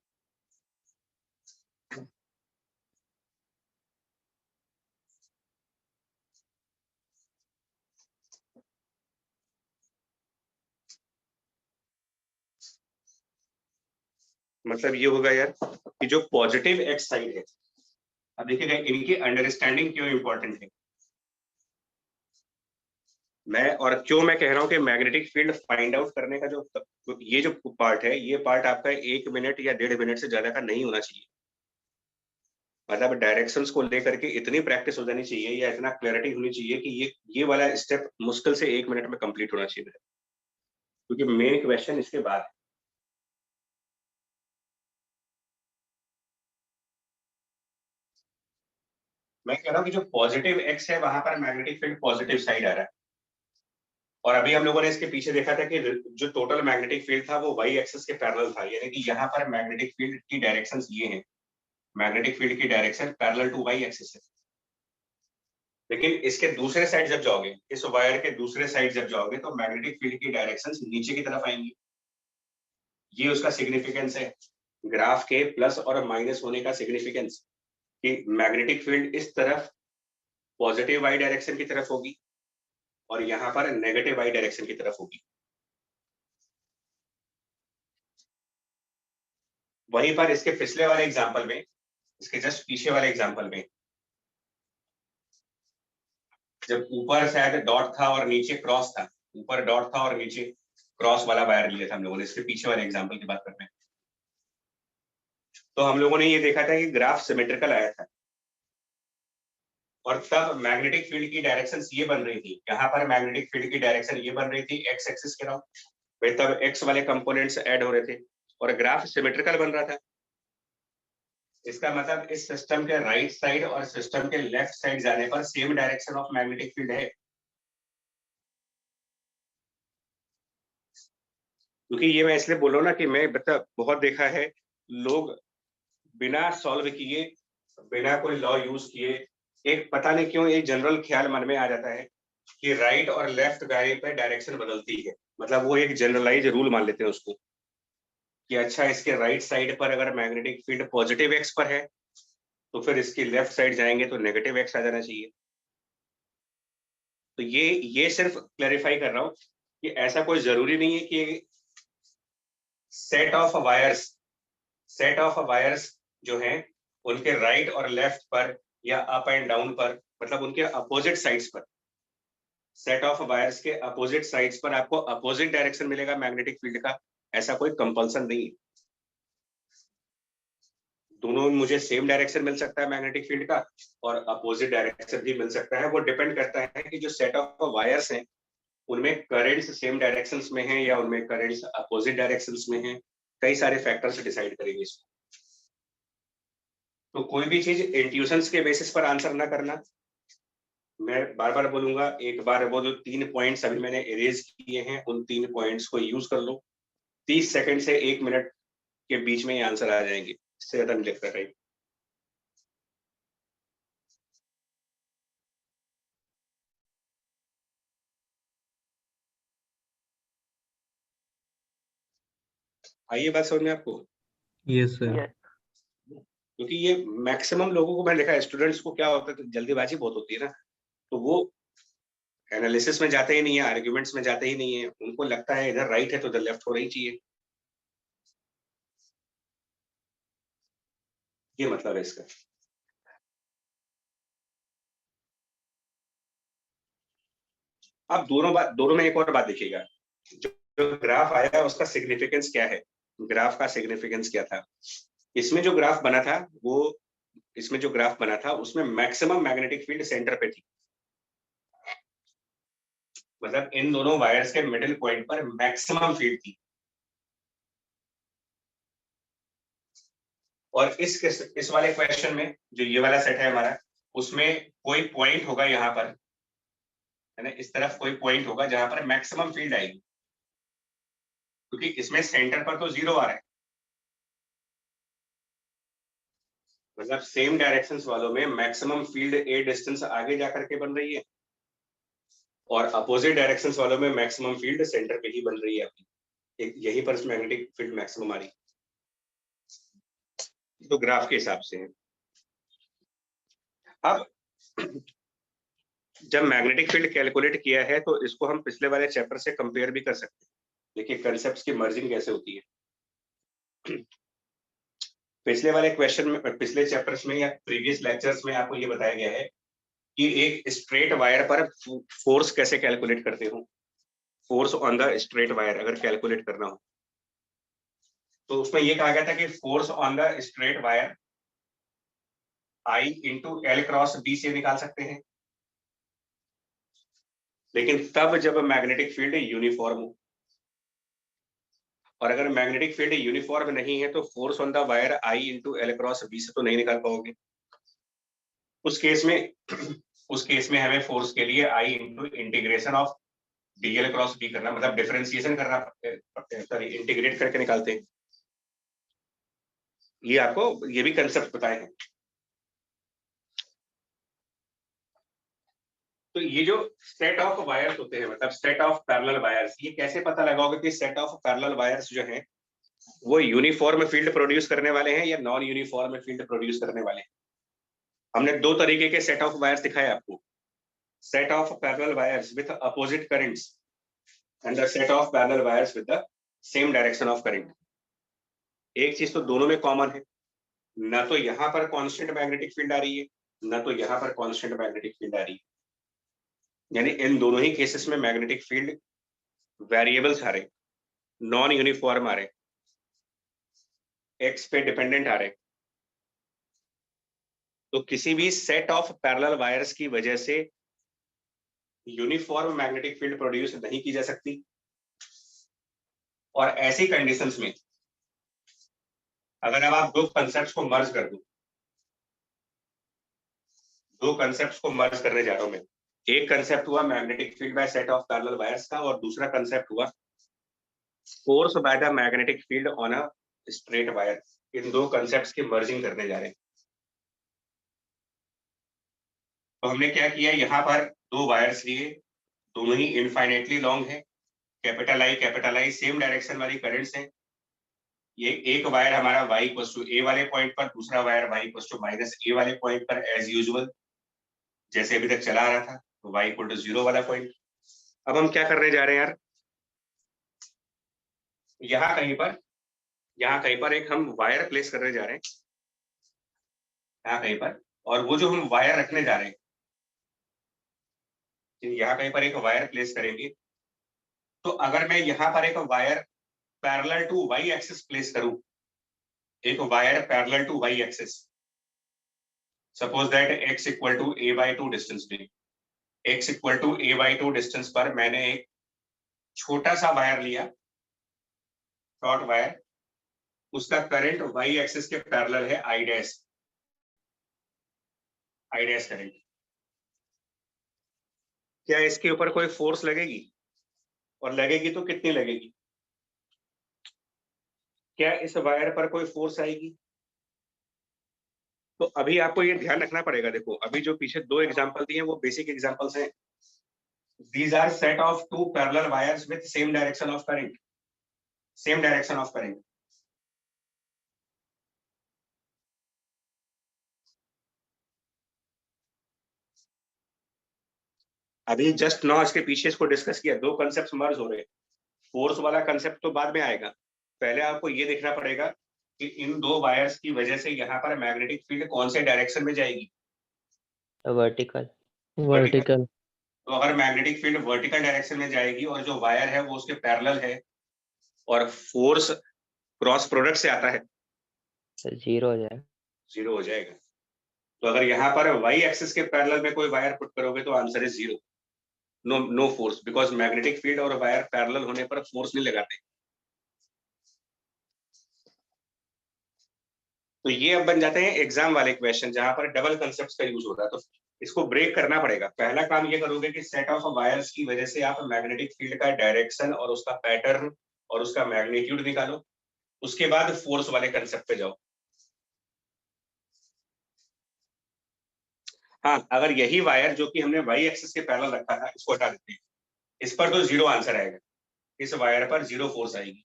मतलब ये होगा यार कि जो पॉजिटिव एक्स साइड है, अब देखिएगा इनकी अंडरस्टैंडिंग क्यों इंपॉर्टेंट है, क्यों मैं कह रहा हूँ कि मैग्नेटिक फील्ड फाइंड आउट करने का जो ये जो पार्ट है, ये पार्ट आपका 1 मिनट या 1.5 मिनट से ज्यादा का नहीं होना चाहिए, मतलब डायरेक्शंस को लेकर के इतनी प्रैक्टिस हो जानी चाहिए या इतना क्लैरिटी होनी चाहिए कि ये वाला स्टेप मुश्किल से 1 मिनट में कंप्लीट होना चाहिए, क्योंकि मेन क्वेश्चन इसके बाद है। मैं कह रहा हूँ कि जो पॉजिटिव एक्स है वहां पर मैग्नेटिक फील्ड पॉजिटिव साइड आ रहा है, और अभी हम लोगों ने इसके पीछे देखा था कि जो टोटल मैग्नेटिक फील्ड था वो वाई एक्सिस के पैरेलल था, यानी कि यहाँ पर मैग्नेटिक फील्ड की डायरेक्शंस ये हैं, मैग्नेटिक फील्ड की direction parallel to y axis है, लेकिन इसके दूसरे साइड जब जाओगे, इस वायर के दूसरे साइड जब जाओगे तो मैग्नेटिक फील्ड की डायरेक्शंस नीचे की तरफ आएंगी, ये उसका सिग्निफिकेंस है ग्राफ के प्लस और माइनस होने का सिग्निफिकेंस, कि मैग्नेटिक फील्ड इस तरफ पॉजिटिव वाई डायरेक्शन की तरफ होगी और यहाँ पर नेगेटिव वाई डायरेक्शन की तरफ होगी। वहीं पर इसके पिछले वाले एग्जांपल में, इसके जस्ट पीछे वाले एग्जांपल में, जब ऊपर शायद डॉट था और नीचे क्रॉस था, ऊपर डॉट था और नीचे क्रॉस वाला वायर लिया था हम लोगों ने, इसके पीछे वाले एग्जांपल की बात करते हैं, तो हम लोगों ने ये देखा था कि ग्राफ सिमेट्रिकल आया था, और तब मैग्नेटिक फील्ड की डायरेक्शन ये बन रही थी, यहाँ पर मैग्नेटिक फील्ड की डायरेक्शन ये बन रही थी एक्स एक्सिस के राउंड, फिर तब एक्स वाले कंपोनेंट्स ऐड हो रहे थे और ग्राफ सिमेट्रिकल बन रहा था। इसका मतलब इस सिस्टम के राइट साइड और सिस्टम के लेफ्ट साइड जाने पर same direction of magnetic field है, क्योंकि ये मैं इसलिए बोल रहा हूँ ना कि मैं बहुत देखा है लोग बिना सॉल्व किए, बिना कोई लॉ यूज किए, एक पता नहीं क्यों एक जनरल ख्याल मन में आ जाता है कि राइट और लेफ्ट गाड़ी पे डायरेक्शन बदलती है, मतलब वो एक जनरलाइज रूल मान लेते हैं उसको कि अच्छा इसके राइट साइड पर अगर मैग्नेटिक फील्ड पॉजिटिव एक्स पर है तो फिर इसकी लेफ्ट साइड जाएंगे तो नेगेटिव एक्स आ जाना चाहिए, तो ये सिर्फ क्लैरिफाई कर रहा हूं कि ऐसा कोई जरूरी नहीं है कि सेट ऑफ वायर्स जो हैं उनके राइट और लेफ्ट पर या अप एंड डाउन पर, मतलब उनके अपोजिट साइड्स पर, सेट ऑफ वायर्स के अपोजिट साइड्स पर आपको अपोजिट डायरेक्शन मिलेगा मैग्नेटिक फील्ड का, ऐसा कोई कंपल्सन नहीं है। दोनों में मुझे सेम डायरेक्शन मिल सकता है मैग्नेटिक फील्ड का और अपोजिट डायरेक्शन भी मिल सकता है। वो डिपेंड करता है कि जो सेट ऑफ वायर्स हैं उनमें करंट्स सेम डायरेक्शंस में हैं या उनमें करंट्स अपोजिट डायरेक्शंस में हैं। कई सारे फैक्टर्स डिसाइड करेंगे इसको। तो कोई भी चीज इंट्यूशंस के बेसिस पर आंसर ना करना। मैं बार बार बोलूंगा, एक बार वो जो 3 पॉइंट्स अभी मैंने इरेज किए हैं उन 3 पॉइंट्स को यूज कर लो। 30 सेकंड से 1 मिनट के बीच में ये आंसर आ जाएंगे, इससे ज्यादा नहीं लगता टाइम। आइए बात समझ में आपको, यस सर। क्योंकि ये मैक्सिमम लोगों को मैंने देखा है, स्टूडेंट्स को क्या होता है कि जल्दीबाजी बहुत होती है ना, तो वो एनालिसिस में जाते ही नहीं है, आर्ग्यूमेंट्स में जाते ही नहीं है। उनको लगता है इधर राइट है तो इधर लेफ्ट होना ही चाहिए। ये मतलब है इसका। अब दोनों में एक और बात देखिएगा, जो ग्राफ आया है उसका सिग्निफिकेंस क्या है। ग्राफ का सिग्निफिकेंस क्या था? इसमें जो ग्राफ बना था उसमें मैक्सिमम मैग्नेटिक फील्ड सेंटर पे थी। मतलब इन दोनों वायर्स के मिडिल पॉइंट पर मैक्सिमम फील्ड थी। और इस वाले क्वेश्चन में जो ये वाला सेट है हमारा, उसमें कोई पॉइंट होगा यहाँ पर, है ना, इस तरफ कोई पॉइंट होगा जहां पर मैक्सिमम फील्ड आएगी, क्योंकि इसमें सेंटर पर तो 0 आ रहा है। मतलब सेम डायरेक्शंस वालों में मैक्सिमम फील्ड ए डिस्टेंस आगे जाकर के बन रही है और अपोजिट डायरेक्शंस वालों में मैक्सिमम फील्ड सेंटर पे ही बन रही है अपनी। यहीं पर मैग्नेटिक फील्ड मैक्सिमम आ रही है। तो ग्राफ के हिसाब से है। अब जब मैग्नेटिक फील्ड कैलकुलेट किया है तो इसको हम पिछले वाले चैप्टर से कंपेयर भी कर सकते हैं। देखिए कंसेप्ट्स की मर्जिंग कैसे होती है। पिछले वाले क्वेश्चन में, पिछले चैप्टर्स में या प्रीवियस लेक्चर्स में आपको ये बताया गया है कि एक स्ट्रेट वायर पर फोर्स कैसे कैलकुलेट करते हो। Force on the straight wire अगर कैलकुलेट करना हो तो उसमें ये कहा गया था कि force on the straight wire I into l cross b से निकाल सकते हैं, लेकिन तब जब मैग्नेटिक फील्ड यूनिफॉर्म हो। और अगर मैग्नेटिक फील्ड यूनिफॉर्म नहीं है तो force on the wire I into l cross b से तो नहीं निकाल पाओगे। उस केस में हमें फोर्स के लिए I into integration of dl cross b करना, मतलब डिफरेंशिएशन करना, सॉरी इंटीग्रेट करके निकालते हैं। ये आपको ये भी कंसेप्ट बताए हैं। तो ये जो सेट ऑफ वायर्स होते हैं, मतलब सेट ऑफ पैरेलल वायर्स, ये कैसे पता लगाओगे कि सेट ऑफ पैरेलल वायर्स जो हैं वो यूनिफॉर्म फील्ड प्रोड्यूस करने वाले हैं या नॉन यूनिफॉर्म फील्ड प्रोड्यूस करने वाले हैं। हमने 2 तरीके के सेट ऑफ वायर्स दिखाए आपको, set of parallel wires with opposite currents and the set of parallel wires with the same direction of current. एक चीज तो दोनों में कॉमन है, ना तो यहाँ पर कांस्टेंट मैग्नेटिक फील्ड आ रही है, ना तो यहाँ पर कांस्टेंट मैग्नेटिक फील्ड आ रही है। यानी इन दोनों ही केसेस में मैग्नेटिक फील्ड वेरिएबल्स आ रहे, नॉन यूनिफॉर्म आ रहे, एक्स पे डिपेंडेंट आ रहे। तो किसी भी सेट ऑफ पैरेलल वायर्स की वजह से यूनिफॉर्म मैग्नेटिक फील्ड प्रोड्यूस नहीं की जा सकती। और ऐसी कंडीशंस में अगर अब आप 2 कंसेप्ट्स को मर्ज कर दो, 2 कंसेप्ट्स को मर्ज करने जा रहा हूं मैं। एक कंसेप्ट हुआ magnetic field by set of parallel wires का, और दूसरा कंसेप्ट हुआ force by the magnetic field on a straight wire. इन 2 कंसेप्ट्स की मर्जिंग करने जा रहे हैं। तो हमने क्या किया, यहाँ पर 2 वायर्स लिए, दोनों ही इनफाइनेटली लॉन्ग है, कैपिटल आई सेम डायरेक्शन वाली करंट्स हैं। ये एक वायर हमारा y इक्वल्स टू a वाले पॉइंट पर, दूसरा wire y equals to minus a वाले पॉइंट पर, एज यूजुअल जैसे अभी तक चला आ रहा था। y इक्वल टू 0 वाला पॉइंट। अब हम क्या करने जा रहे हैं यार, यहाँ कहीं पर एक हम वायर प्लेस करने जा रहे हैं, यहाँ कहीं पर, और वो जो हम वायर रखने जा रहे हैं, यहाँ कहीं पर एक वायर प्लेस करेंगे। तो अगर मैं यहाँ पर एक wire parallel to y axis place करूं, एक wire parallel to y axis, suppose that x equal to a/2 distance पे, x equal to a/2 distance पर मैंने एक छोटा सा वायर लिया, शॉर्ट वायर, उसका करंट y एक्सिस के पैरेलल है I डैश करंट। क्या इसके ऊपर कोई फोर्स लगेगी, और लगेगी तो कितनी लगेगी? क्या इस वायर पर कोई फोर्स आएगी? तो अभी आपको ये ध्यान रखना पड़ेगा। देखो अभी जो पीछे दो एग्जांपल दिए हैं वो बेसिक एग्जांपल्स हैं। These are set of two parallel wires with same direction of current, same direction of current. अभी जस्ट नॉ इसके पीछे इसको डिस्कस किया, दो कंसेप्ट मर्ज हो रहे हैं। फोर्स वाला कंसेप्ट तो बाद में आएगा, पहले आपको ये देखना पड़ेगा कि इन दो वायर्स की वजह से यहाँ पर मैग्नेटिक फील्ड कौन से डायरेक्शन में जाएगी? वर्टिकल। तो अगर मैग्नेटिक फील्ड वर्टिकल डायरेक्शन में जाएगी और जो वायर है वो उसके पैरेलल है और फोर्स क्रॉस प्रोडक्ट से आता है, 0 हो जाएगा। तो अगर यहाँ पर y एक्सिस के पैरेलल में कोई वायर पुट करोगे तो answer is 0, no force, because magnetic field और वायर पैरेलल होने पर फोर्स नहीं लगाते। तो ये अब बन जाते हैं एग्जाम वाले क्वेश्चन जहां पर डबल कंसेप्ट्स का यूज होता है। तो इसको ब्रेक करना पड़ेगा। पहला काम ये करोगे कि सेट ऑफ वायर्स की वजह से आप मैग्नेटिक फील्ड का डायरेक्शन और उसका पैटर्न और उसका मैग्नीट्यूड निकालो, उसके बाद फोर्स वाले कंसेप्ट पे जाओ। हाँ, अगर यही वायर जो कि हमने y एक्सिस के पैरेलल रखा था इसको हटा देते हैं, इस पर तो 0 आंसर आएगा, इस वायर पर 0 फोर्स आएगी।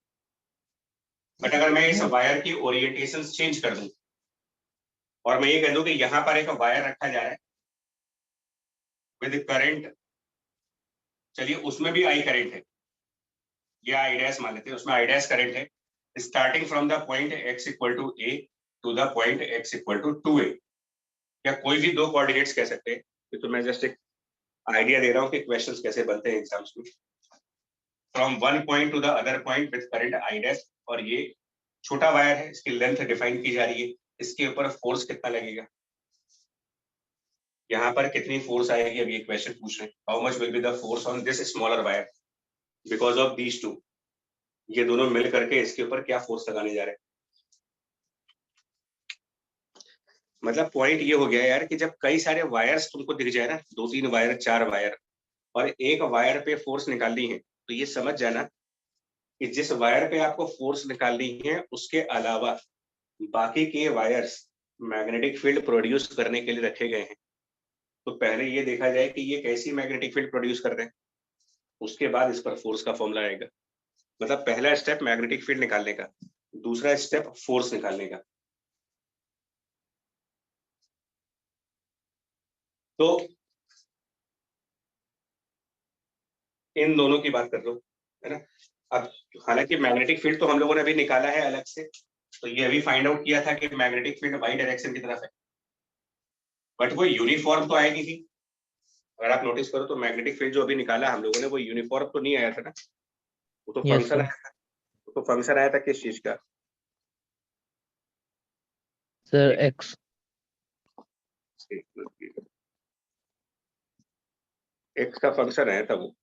बट अगर मैं इस वायर की ओरिएंटेशन चेंज कर दूं और मैं ये कह दूं कि यहाँ पर एक वायर रखा जा रहा है विद करंट, चलिए उसमें भी I करंट है, ये I डैश मान लेते हैं, उसमें I डैश करंट है, starting from the point x equal to a to the point x equal to 2a। या कोई भी दो कोऑर्डिनेट्स कह सकते हैं, तो मैं जस्ट एक आइडिया दे रहा हूँ कि क्वेश्चंस कैसे बनते हैं एग्जाम्स में। From one point two the other point with current I dash, और ये छोटा वायर है, इसकी लेंथ डिफाइन की जा रही है, इसके ऊपर फोर्स कितना लगेगा, यहाँ पर कितनी फोर्स आएगी। अब ये क्वेश्चन पूछ रहे हैं, how much will be the force on this smaller wire because of these two, ये दोनों मिल करके इसके ऊपर क्या फोर्स लगाने जा रहे हैं। मतलब पॉइंट ये हो गया यार कि जब कई सारे वायर्स तुमको दिख जाए ना, 2-3 वायर 4 वायर, और एक वायर पे फोर्स निकालनी है, तो ये समझ जाना कि जिस वायर पे आपको फोर्स निकालनी है उसके अलावा बाकी के वायर्स मैग्नेटिक फील्ड प्रोड्यूस करने के लिए रखे गए हैं। तो पहले ये देखा जाए कि ये कैसी मैग्नेटिक फील्ड प्रोड्यूस कर रहे हैं, उसके बाद इस पर फोर्स का फॉर्मूला आएगा। मतलब पहला स्टेप मैग्नेटिक फील्ड निकालने का, दूसरा स्टेप फोर्स निकालने का। तो इन दोनों की बात कर लो, है ना। अब हालांकि मैग्नेटिक फील्ड तो हम लोगों ने अभी निकाला है अलग से, तो ये अभी फाइंड आउट किया था कि मैग्नेटिक फील्ड y डायरेक्शन की तरफ है, बट वो यूनिफॉर्म तो आएगी ही। अगर आप नोटिस करो तो मैग्नेटिक फील्ड जो अभी निकाला हम लोगों ने वो यूनिफॉर्म तो नहीं आया था ना, वो तो Yes, फंक्शन sir. आया था। वो तो फंक्शन आया था किस चीज का? Sir, X. एक्स का फंक्शन आया था वो।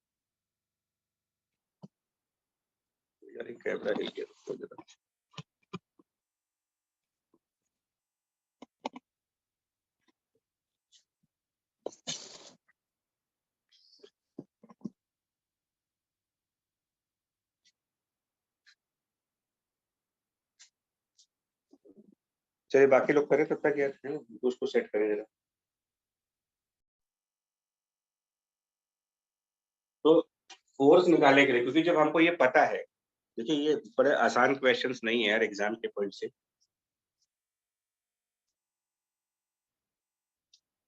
यार ये कैमरा हिल गया, रुको जरा। चलिए बाकी लोग करें तब तक यार, है ना, उसको सेट करें जरा। तो फोर्स निकालने के लिए, क्योंकि जब हमको ये पता है, देखिए ये बड़े आसान क्वेश्चंस नहीं है यार एग्जाम के पॉइंट से।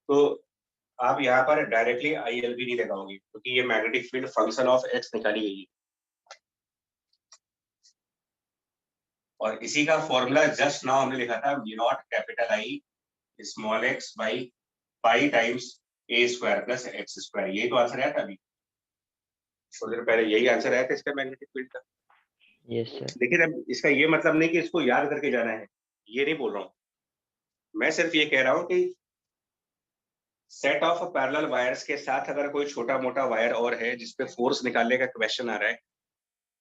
तो आप यहाँ पर डायरेक्टली ILB नहीं लगाओगे क्योंकि ये magnetic field function of x निकाली गई है, और इसी का फॉर्मूला जस्ट नाउ हमने लिखा था mu naught capital I small x by pi times A square plus x square. यही तो आंसर आया था अभी थोड़ी देर पहले, यही आंसर आया था इसका मैग्नेटिक फील्ड का। Yes sir. लेकिन अब इसका ये मतलब नहीं कि इसको याद करके जाना है, ये नहीं बोल रहा हूँ मैं, सिर्फ ये कह रहा हूँ कि सेट ऑफ पैरेलल वायर्स के साथ अगर कोई छोटा मोटा वायर और है जिसपे फोर्स निकालने का क्वेश्चन आ रहा है,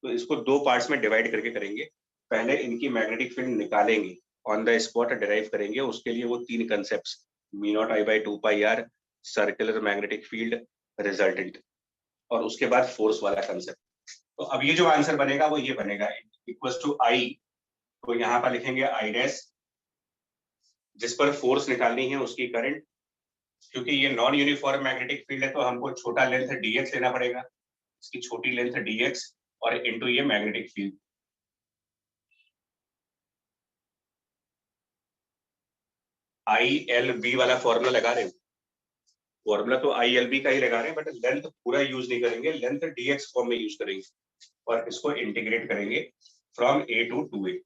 तो इसको दो पार्ट्स में डिवाइड करके करेंगे। पहले इनकी मैग्नेटिक फील्ड निकालेंगे, ऑन द स्पॉट डिराइव करेंगे, उसके लिए वो तीन concept me not I by 2πr, circular magnetic field, resultant, और उसके बाद फोर्स वाला कंसेप्ट। तो अब ये जो आंसर बनेगा वो ये बनेगा इक्वल टू आई, तो यहाँ पर लिखेंगे आई डैश, जिस पर फोर्स निकालनी है उसकी करंट, क्योंकि ये नॉन यूनिफॉर्म मैग्नेटिक फील्ड है तो हमको छोटा लेंथ dx लेना पड़ेगा, इसकी छोटी लेंथ dx और इनटू ये मैग्नेटिक फील्ड। ILB वाला फॉर्मूला लगा रहे हो, फॉर्मूला तो ILB का ही लगा रहे हैं, बट लेंथ पूरा यूज नहीं करेंगे, लेंथ dx फॉर्म में यूज करेंगे और इसको इंटीग्रेट करेंगे फ्रॉम A to 2A।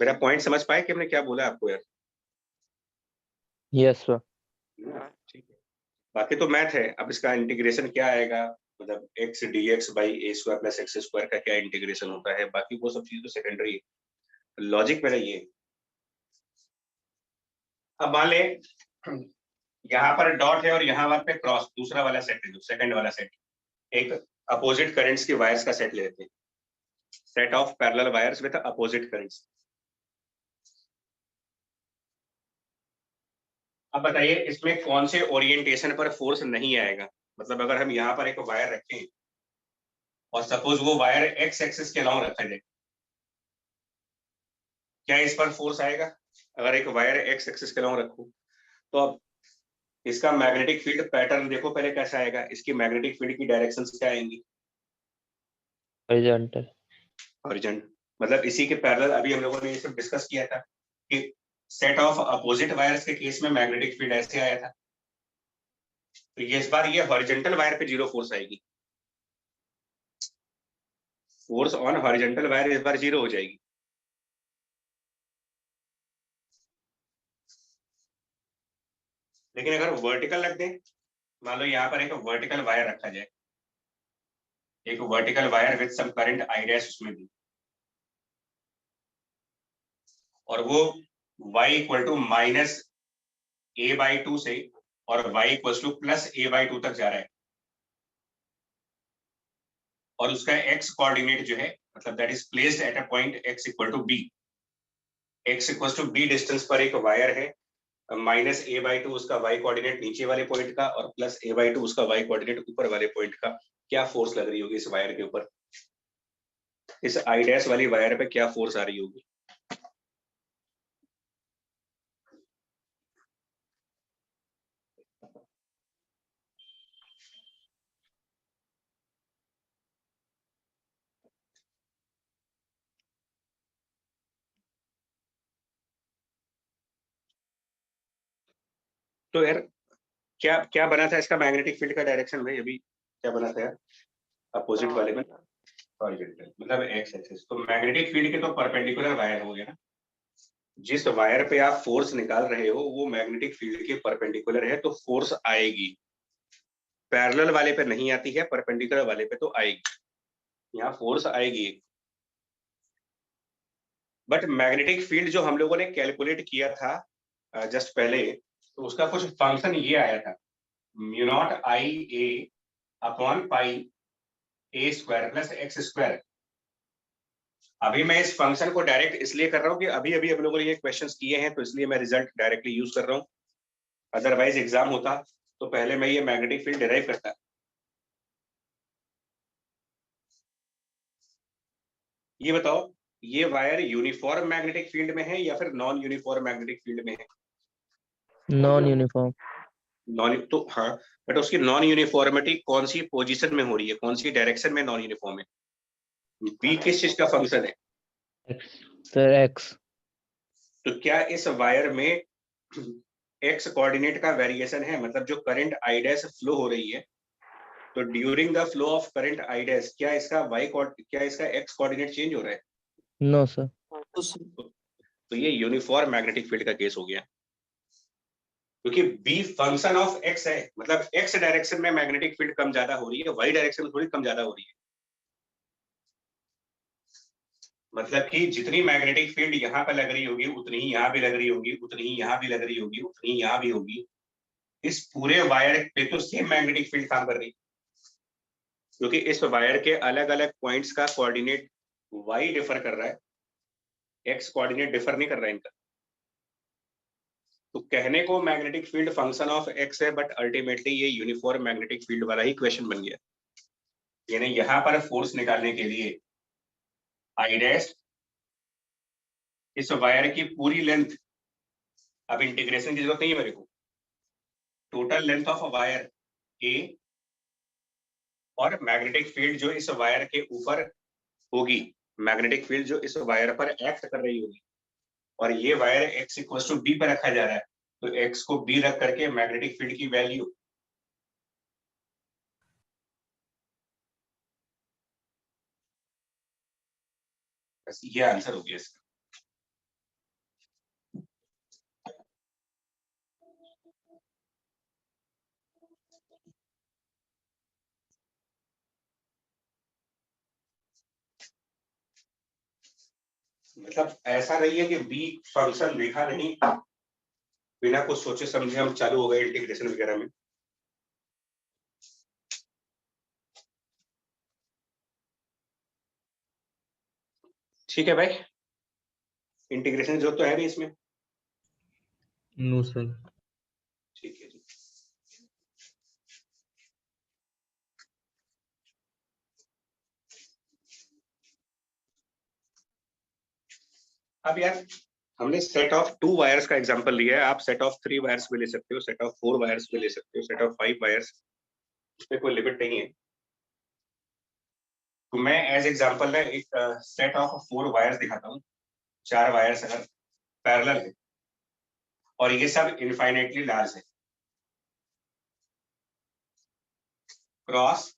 मेरा पॉइंट समझ पाए कि हमने क्या बोला आपको यार? Yes sir. ठीक है, बाकी तो मैथ है। अब इसका इंटीग्रेशन क्या आएगा, मतलब x dx by a square plus x square का क्या इंटीग्रेशन होता है, बाकी वो सब चीज तो सेकेंडरी है। लॉजिक मेरा ये, अब मान ले यहाँ पर डॉट है और यहाँ पे क्रॉस, दूसरा वाला सेट है जो सेकंड वाला सेट, एक अपोजिट करंट्स की वायर्स का सेट लेते हैं, set of parallel wires with opposite currents. अब बताइए इसमें कौन से ओरिएंटेशन पर फोर्स नहीं आएगा, मतलब अगर हम यहाँ पर एक वायर रखें और सपोज वो वायर एक्स एक्सिस के अलाउंग रखा जाए, क्या इस पर फोर्स आएगा? अगर एक वायर एक्स एक्सिस के अलाउंग रखूं तो अब इसका मैग्नेटिक फील्ड पैटर्न देखो पहले कैसा आएगा, इसकी मैग्नेटिक फील्ड की डायरेक्शंस क्या आएंगी? हॉरिजॉन्टल। हॉरिजॉन्टल, मतलब इसी के पैरेलल अभी हम लोगों ने ये सब डिस्कस किया था कि सेट ऑफ अपोजिट वायर्स के केस में मैग्नेटिक फील्ड ऐसे आया था, तो ये इस बार ये हॉरिजॉन्टल वायर पे जीरो फोर्स आएगी, फोर्स ऑन हॉरिजॉन्टल वायर इस बार जीरो हो जाएगी। लेकिन अगर वर्टिकल रख दें, मान लो यहाँ पर एक वर्टिकल वायर रखा जाए, एक vertical wire with some current I dash उसमें भी, और वो y equal to minus a/2 से और y equal two plus a/2 तक जा रहा है, और उसका x कोऑर्डिनेट जो है, मतलब that is placed at a point x equal to b, x equal to b distance पर एक वायर है, माइनस a/2 उसका y कोऑर्डिनेट नीचे वाले पॉइंट का और प्लस a/2 उसका y कोऑर्डिनेट ऊपर वाले पॉइंट का, क्या फोर्स लग रही होगी इस वायर के ऊपर, इस आई डैश वाली वायर पे क्या फोर्स आ रही होगी? तो यार क्या क्या बना था इसका मैग्नेटिक फील्ड का डायरेक्शन भाई, अभी क्या बना था यार अपोजिट वाले में? हॉरिजॉन्टल मतलब एक्स एक्सिस, तो मैग्नेटिक फील्ड के तो परपेंडिकुलर वायर हो गया ना, जिस वायर पे आप फोर्स निकाल रहे हो वो मैग्नेटिक फील्ड के परपेंडिकुलर है तो फोर्स आएगी, पैरेलल वाले पे नहीं आती है, परपेंडिकुलर वाले पे तो आएगी, यहाँ फोर्स आएगी। बट मैग्नेटिक फील्ड जो हम लोगों ने कैलकुलेट किया था जस्ट पहले, तो उसका कुछ फंक्शन ये आया था म्यू नॉट आई ए अपॉन पाई ए स्क्वायर प्लस एक्स स्क्वायर। अभी मैं इस फंक्शन को डायरेक्ट इसलिए कर रहा हूँ कि अभी अभी हम लोगों ने ये क्वेश्चंस किए हैं, तो इसलिए मैं रिजल्ट डायरेक्टली यूज कर रहा हूँ, अदरवाइज एग्जाम होता तो पहले मैं ये मैग्नेटिक फील्ड डिराइव करता। ये बताओ ये वायर यूनिफॉर्म मैग्नेटिक फील्ड में है या फिर नॉन यूनिफॉर्म मैग्नेटिक फील्ड में है? Non uniform. नॉन तो हाँ, बट उसकी नॉन यूनिफॉर्मिटी कौन सी पोजीशन में हो रही है, कौन सी डायरेक्शन में नॉन यूनिफॉर्म है? बी किस चीज का फंक्शन है? Sir x. तो क्या इस वायर में एक्स कोऑर्डिनेट का वेरिएशन है? मतलब जो करंट आई डैश फ्लो हो रही है, तो during the flow of current I dash क्या इसका क्या इसका एक्स कोऑर्डिनेट चेंज हो रहा है? No sir. तो ये यूनिफॉर्म मैग्नेटिक फील्ड का केस हो गया, क्योंकि बी फंक्शन ऑफ एक्स है, मतलब एक्स डायरेक्शन में मैग्नेटिक फील्ड कम ज्यादा हो रही है, वाई डायरेक्शन में थोड़ी कम ज्यादा हो रही है। मतलब कि जितनी मैग्नेटिक फील्ड यहाँ पे लग रही होगी उतनी ही यहाँ भी लग रही होगी, उतनी ही यहाँ भी लग रही होगी, उतनी ही यहाँ भी होगी। इस पूरे वायर पे तो सेम मैग्नेटिक फील्ड काम कर रही है, क्योंकि इस वायर के अलग अलग पॉइंट्स का कोऑर्डिनेट वाई डिफर कर रहा है, एक्स कोऑर्डिनेट डिफर नहीं कर रहा है इनका। तो कहने को magnetic field function of x है, बट अल्टीमेटली ये यूनिफॉर्म मैग्नेटिक फील्ड वाला ही क्वेश्चन बन गया। यानी यहाँ पर फोर्स निकालने के लिए आई डैश इस वायर की पूरी लेंथ, अब इंटीग्रेशन की जरूरत नहीं है मेरे को, टोटल लेंथ ऑफ वायर ए और मैग्नेटिक फील्ड जो इस वायर के ऊपर होगी, मैग्नेटिक फील्ड जो इस वायर पर एक्ट कर रही होगी, और ये wire x equal to b पर रखा जा रहा है, तो एक्स को बी रख करके मैग्नेटिक फील्ड की वैल्यू बस ये आंसर हो गया इसका। मतलब ऐसा नहीं है कि बी फंक्शन देखा नहीं, बिना कुछ सोचे समझे हम चालू हो गए इंटीग्रेशन वगैरह में। ठीक है भाई, इंटीग्रेशन की जरूरत तो है नहीं इसमें। No sir. ठीक है जी। अब यार हमने सेट ऑफ 2 वायर्स का एग्जांपल लिया है, आप सेट ऑफ 3 वायर्स भी ले सकते हो, सेट ऑफ 4 वायर्स भी ले सकते हो, सेट ऑफ 5 वायर्स, उसमें कोई लिमिट नहीं है। तो मैं एज एग्जांपल ना एक सेट ऑफ 4 वायर्स दिखाता हूँ। 4 वायर्स अगर पैरेलल है और ये सब इनफाइनाइटली लार्ज है, cross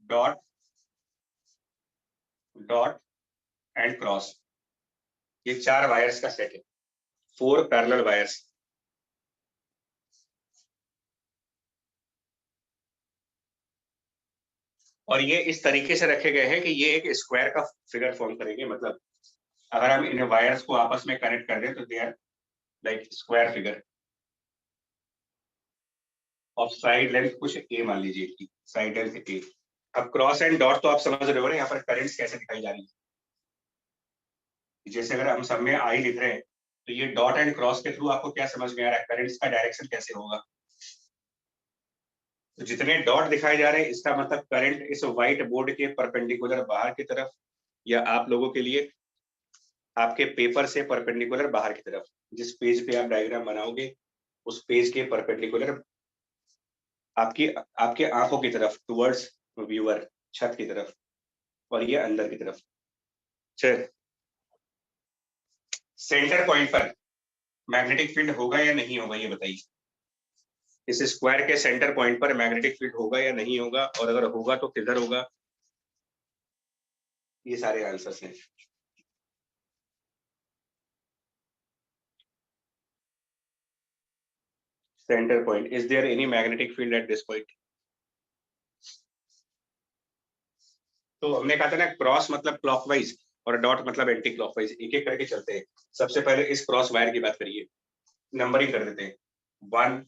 dot dot and cross, ये 4 वायर्स का सेट है, 4 पैरेलल वायर्स। और ये इस तरीके से रखे गए हैं कि ये एक स्क्वायर का फिगर फॉर्म करेंगे। मतलब अगर हम इन वायर्स को आपस में कनेक्ट कर दें तो they are like square figure of side length कुछ ए मान लीजिए कि साइड लेंथ ए। अब क्रॉस एंड डॉट तो आप समझ रहे हो ना, यहाँ पर करंट्स कैसे दिखाई जा रही है। जैसे अगर हम सब में आई लिख रहे हैं तो ये डॉट एंड क्रॉस के थ्रू आपको क्या समझ में आ रहा है, करंट्स का डायरेक्शन कैसे होगा। तो जितने डॉट दिखाए जा रहे हैं इसका मतलब करंट इस व्हाइट बोर्ड के परपेंडिकुलर बाहर की तरफ, या आप लोगों के लिए आपके पेपर से परपेंडिकुलर बाहर की तरफ, जिस पेज पे आप डायग्राम बनाओगे उस पेज के परपेंडिकुलर आपकी आपके आंखों की तरफ, टुवर्ड्स व्यूअर, छत की तरफ, और ये अंदर की तरफ। चल सेंटर पॉइंट पर मैग्नेटिक फील्ड होगा या नहीं होगा ये बताइए। इस स्क्वायर के सेंटर पॉइंट पर मैग्नेटिक फील्ड होगा या नहीं होगा, और अगर होगा तो किधर होगा। ये सारे आंसर्स हैं। Centre point, is there any magnetic field at this point. तो हमने कहा था ना क्रॉस मतलब क्लॉकवाइज और डॉट मतलब एंटी क्लॉकवाइज, एक एक करके चलते हैं। सबसे पहले इस क्रॉस वायर की बात करिए, नंबरिंग कर देते हैं 1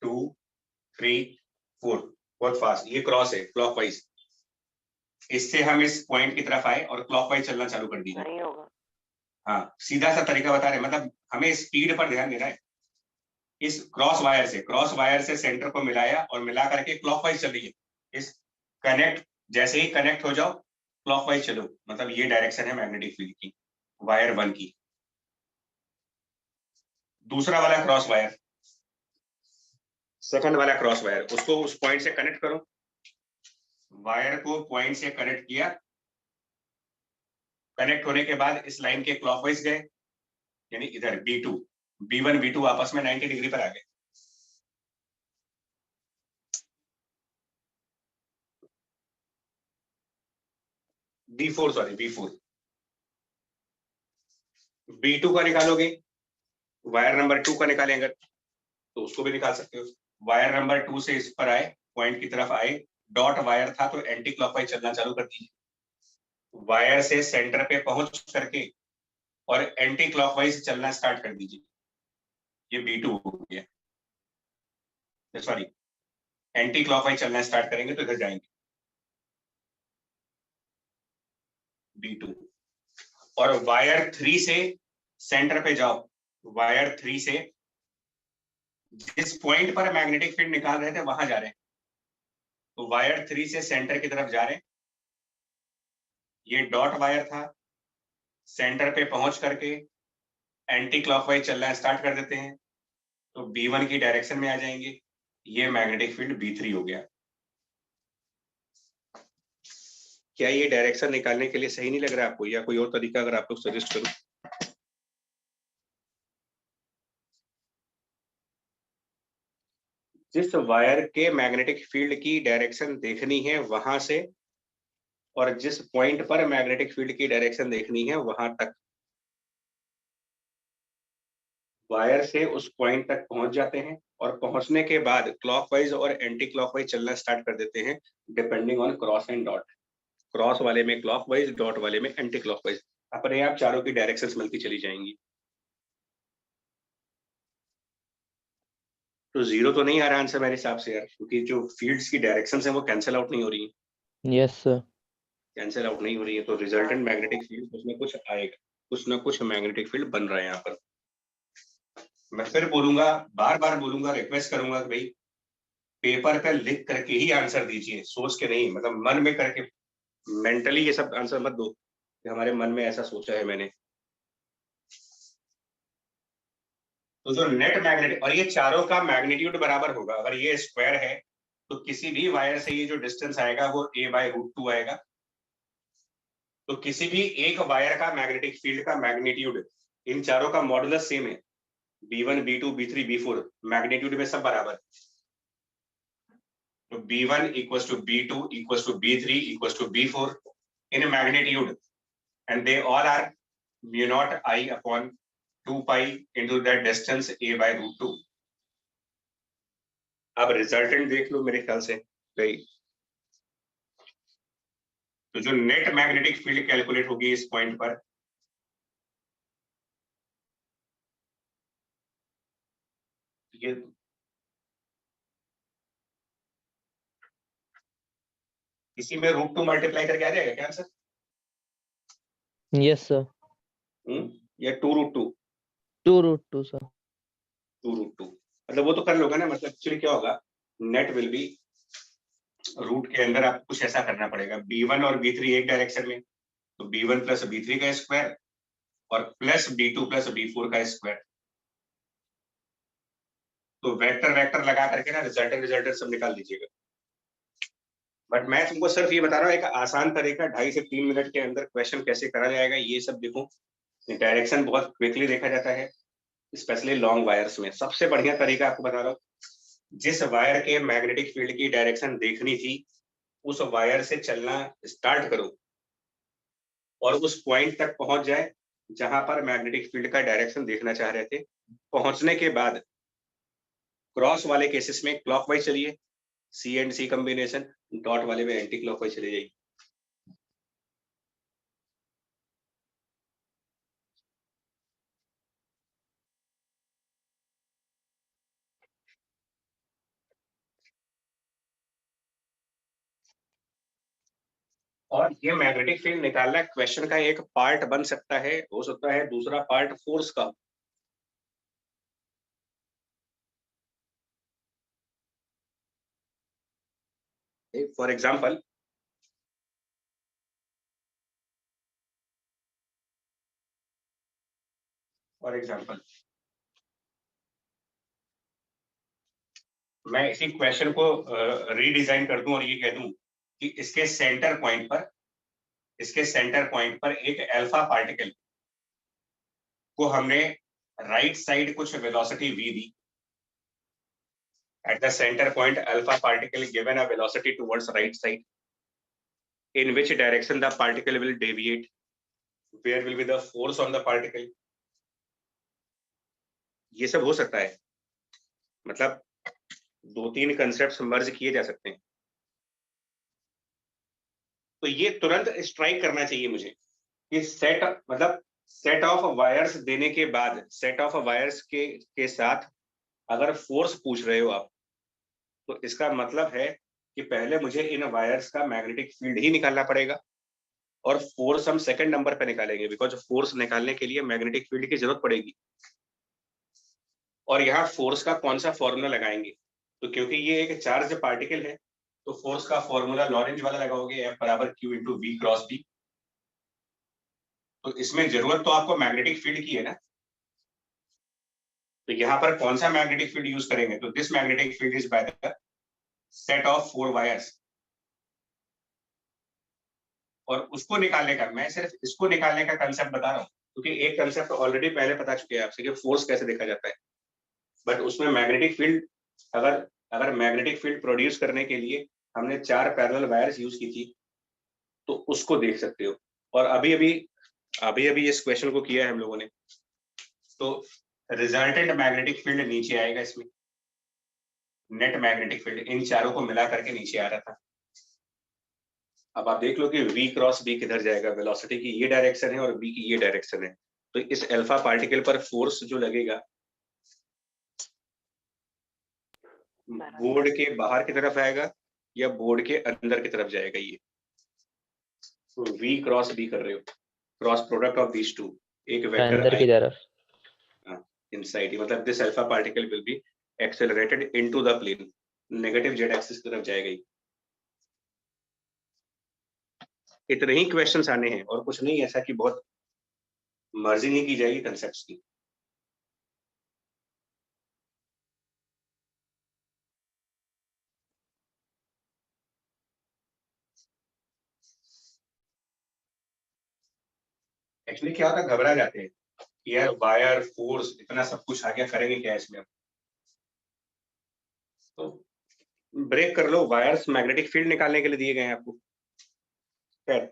2 3 4, बहुत फास्ट। ये क्रॉस है क्लॉकवाइज, इससे हम इस पॉइंट की तरफ आए और क्लॉकवाइज चलना चालू कर दीजिए। नहीं होगा। हाँ, सीधा सा तरीका बता रहे हैं, मतलब हमें स्पीड पर ध्यान देना है। इस क्रॉस वायर से सेंटर को मिलाया और मिला करके क्लॉकवाइज चलिए। इस कनेक्ट, जैसे ही कनेक्ट हो जाओ क्लॉकवाइज चलो, मतलब ये डायरेक्शन है मैग्नेटिक फील्ड की, वायर 1 की। दूसरा वाला क्रॉस वायर सेकंड वाला क्रॉस वायर, उसको उस पॉइंट से कनेक्ट करो, वायर को पॉइंट से कनेक्ट किया, कनेक्ट होने के बाद इस लाइन के क्लॉकवाइज गए, यानी इधर B2 B1 B2 आपस में 90 डिग्री पर आ गए। B4 सॉरी B4 B2 का निकालोगे, वायर नंबर 2 का निकालेंगे तो उसको भी निकाल सकते हो। वायर नंबर 2 से इस पर आए, पॉइंट की तरफ आए, डॉट वायर था तो एंटी क्लॉकवाइज चलना चालू कर दीजिए, वायर से सेंटर पे पहुंच करके और एंटी क्लॉकवाइज चलना स्टार्ट कर दीजिए। ये B2 हो गया, सॉरी एंटी क्लॉकवाइज चलना स्टार्ट करेंगे तो इधर जाएंगे B2। और वायर 3 से सेंटर पे जाओ, वायर 3 से जिस पॉइंट पर मैग्नेटिक फील्ड निकाल रहे थे वहां जा रहे हैं, तो वायर 3 से सेंटर की तरफ जा रहे हैं, ये डॉट वायर था, सेंटर पे पहुंच करके एंटी क्लॉकवाइज चलना स्टार्ट कर देते हैं तो B1 की डायरेक्शन में आ जाएंगे, ये मैग्नेटिक फील्ड B3 हो गया। क्या ये डायरेक्शन निकालने के लिए सही नहीं लग रहा आपको, या कोई और तरीका अगर आप लोग सजेस्ट करो? जिस वायर के मैग्नेटिक फील्ड की डायरेक्शन देखनी है वहां से, और जिस पॉइंट पर मैग्नेटिक फील्ड की डायरेक्शन देखनी है वहां तक, वायर से उस पॉइंट तक पहुंच जाते हैं और पहुंचने के बाद क्लॉकवाइज और एंटी क्लॉकवाइज चलना स्टार्ट कर देते हैं depending on cross and dot. Cross वाले में क्लॉकवाइज, डॉट वाले में एंटी क्लॉकवाइज, अपने आप चारों की डायरेक्शंस मिलती चली जाएंगी। तो जीरो तो नहीं आ रहा आंसर मेरे हिसाब से यार, क्योंकि जो फील्ड्स की डायरेक्शंस हैं वो कैंसिल आउट नहीं हो रही है, यस सर। कैंसिल आउट नहीं हो रही है, तो रिजल्टेंट मैग्नेटिक फील्ड कुछ ना कुछ आएगा, कुछ ना कुछ मैग्नेटिक फील्ड बन रहा है यहाँ पर। मैं फिर बोलूंगा, बार बार बोलूंगा, रिक्वेस्ट करूंगा कि भाई पेपर पे लिख करके ही आंसर दीजिए, सोच के नहीं, मतलब मन में करके, मेंटली ये सब आंसर मत दो कि हमारे मन में ऐसा सोचा है मैंने। तो जो नेट मैग्नेटिक, और ये चारों का मैग्नीट्यूड बराबर होगा, अगर ये स्क्वायर है तो किसी भी वायर से ये जो डिस्टेंस आएगा वो a/√2 आएगा। तो किसी भी एक वायर का मैग्नेटिक फील्ड का मैग्नीट्यूड इन चारों का मॉडुलस सेम है, B1 B2 B3 B4 magnitude में सब बराबर। तो B1 equals to B2 equals to B3 equals to B4 in magnitude, and they all are mu naught I upon 2 pi into that distance a/√2। अब resultant देख लो मेरे ख्याल से भाई, तो जो नेट मैग्नेटिक फील्ड कैलकुलेट होगी इस पॉइंट पर, ये इसी में √2 मल्टीप्लाई करके आ जाएगा क्या आंसर? Yes sir. या 2√2? 2√2 सर। 2√2 मतलब वो तो कर लोगे ना, मतलब एक्चुअली क्या होगा, नेट विल बी, रूट के अंदर आपको कुछ ऐसा करना पड़ेगा, B1 और B3 एक डायरेक्शन में, तो B1 प्लस B3 का स्क्वायर और प्लस B2 प्लस B4 का स्क्वायर, तो वेक्टर वेक्टर लगा करके ना रिजल्टेंट रिजल्टेंट सब निकाल लीजिएगा। बट मैं तुमको सिर्फ ये बता रहा हूँ एक आसान तरीका, 2.5 से 3 मिनट के अंदर क्वेश्चन कैसे करा जाएगा, ये सब देखो, डायरेक्शन बहुत क्विकली देखा जाता है, स्पेशली लॉन्ग वायर्स में। सबसे बढ़िया तरीका आपको बता रहा हूँ, जिस वायर के मैग्नेटिक फील्ड की डायरेक्शन देखनी थी उस वायर से चलना स्टार्ट करो और उस पॉइंट तक पहुंच जाए जहां पर मैग्नेटिक फील्ड का डायरेक्शन देखना चाह रहे थे। पहुंचने के बाद क्रॉस वाले केसेस में क्लॉकवाइज चलिए, C and C combination, dot वाले में एंटी क्लॉकवाइज चली जाएगी। और ये मैग्नेटिक फील्ड निकालना क्वेश्चन का एक पार्ट बन सकता है, हो सकता है दूसरा पार्ट फोर्स का। फॉर एग्जाम्पल, मैं इसी क्वेश्चन को रीडिजाइन कर दूं और ये कह दूं कि इसके सेंटर पॉइंट पर एक अल्फा पार्टिकल को हमने राइट साइड कुछ velocity v the. At the center point, alpha particle given a velocity towards right side. In which direction the particle will deviate? Where will be the force on the particle? ये सब हो सकता है. मतलब 2-3 concepts मर्ज किए जा सकते हैं. तो ये तुरंत स्ट्राइक करना चाहिए मुझे कि सेट ऑफ वायर्स देने के बाद सेट ऑफ वायर्स के साथ अगर फोर्स पूछ रहे हो आप, तो इसका मतलब है कि पहले मुझे इन वायर्स का मैग्नेटिक फील्ड ही निकालना पड़ेगा और फोर्स हम सेकंड नंबर पे निकालेंगे, बिकॉज फोर्स निकालने के लिए मैग्नेटिक फील्ड की जरूरत पड़ेगी. और यहाँ फोर्स का कौन सा फॉर्मूला लगाएंगे? तो क्योंकि ये एक चार्ज पार्टिकल है, तो फोर्स का फॉर्मूला लॉरेंज वाला लगाओगे, F बराबर Q into V cross B. तो इसमें जरूरत तो आपको मैग्नेटिक फील्ड की है ना. तो यहाँ पर कौन सा मैग्नेटिक फील्ड यूज करेंगे? तो this magnetic field is by the set of 4 wires. और उसको निकालने का, मैं सिर्फ इसको निकालने का कंसेप्ट बता रहा हूँ, क्योंकि एक कंसेप्ट ऑलरेडी पहले पता चुके हैं आपसे कि फोर्स कैसे देखा जाता है. बट उसमें मैग्नेटिक फील्ड, अगर मैग्नेटिक फील्ड प्रोड्यूस करने के लिए हमने 4 पैरेलल वायर्स यूज की थी, तो उसको देख सकते हो. और अभी अभी इस क्वेश्चन को किया है हम लोगों ने, तो रिजल्टेंट मैग्नेटिक फील्ड नीचे आएगा. इसमें नेट मैग्नेटिक फील्ड इन चारों को मिला करके नीचे आ रहा था. अब आप देख लो कि v क्रॉस b किधर जाएगा. वेलोसिटी की ये डायरेक्शन है और b की ये डायरेक्शन है. तो इस अल्फा पार्टिकल पर फोर्स जो लगेगा बोर्ड के बाहर की तरफ आएगा या बोर्ड के अंदर की तरफ जाएगा. ये तो v क्रॉस b कर रहे हो, cross product of these two, एक वेक्टर अंदर की तरफ. इनसाइड, मतलब this alpha particle will be accelerated into the plane, negative z axis की तरफ जाएगा. इतने ही क्वेश्चंस आने हैं और कुछ नहीं, ऐसा कि बहुत मर्जी नहीं की जाएगी कंसेप्ट्स की. एक्चुअली क्या होता है, घबरा जाते हैं कि यार वायर फोर्स इतना सब कुछ आ गया, करेंगे क्या इसमें. तो ब्रेक कर लो. वायर्स मैग्नेटिक फील्ड निकालने के लिए दिए गए हैं आपको. खैर,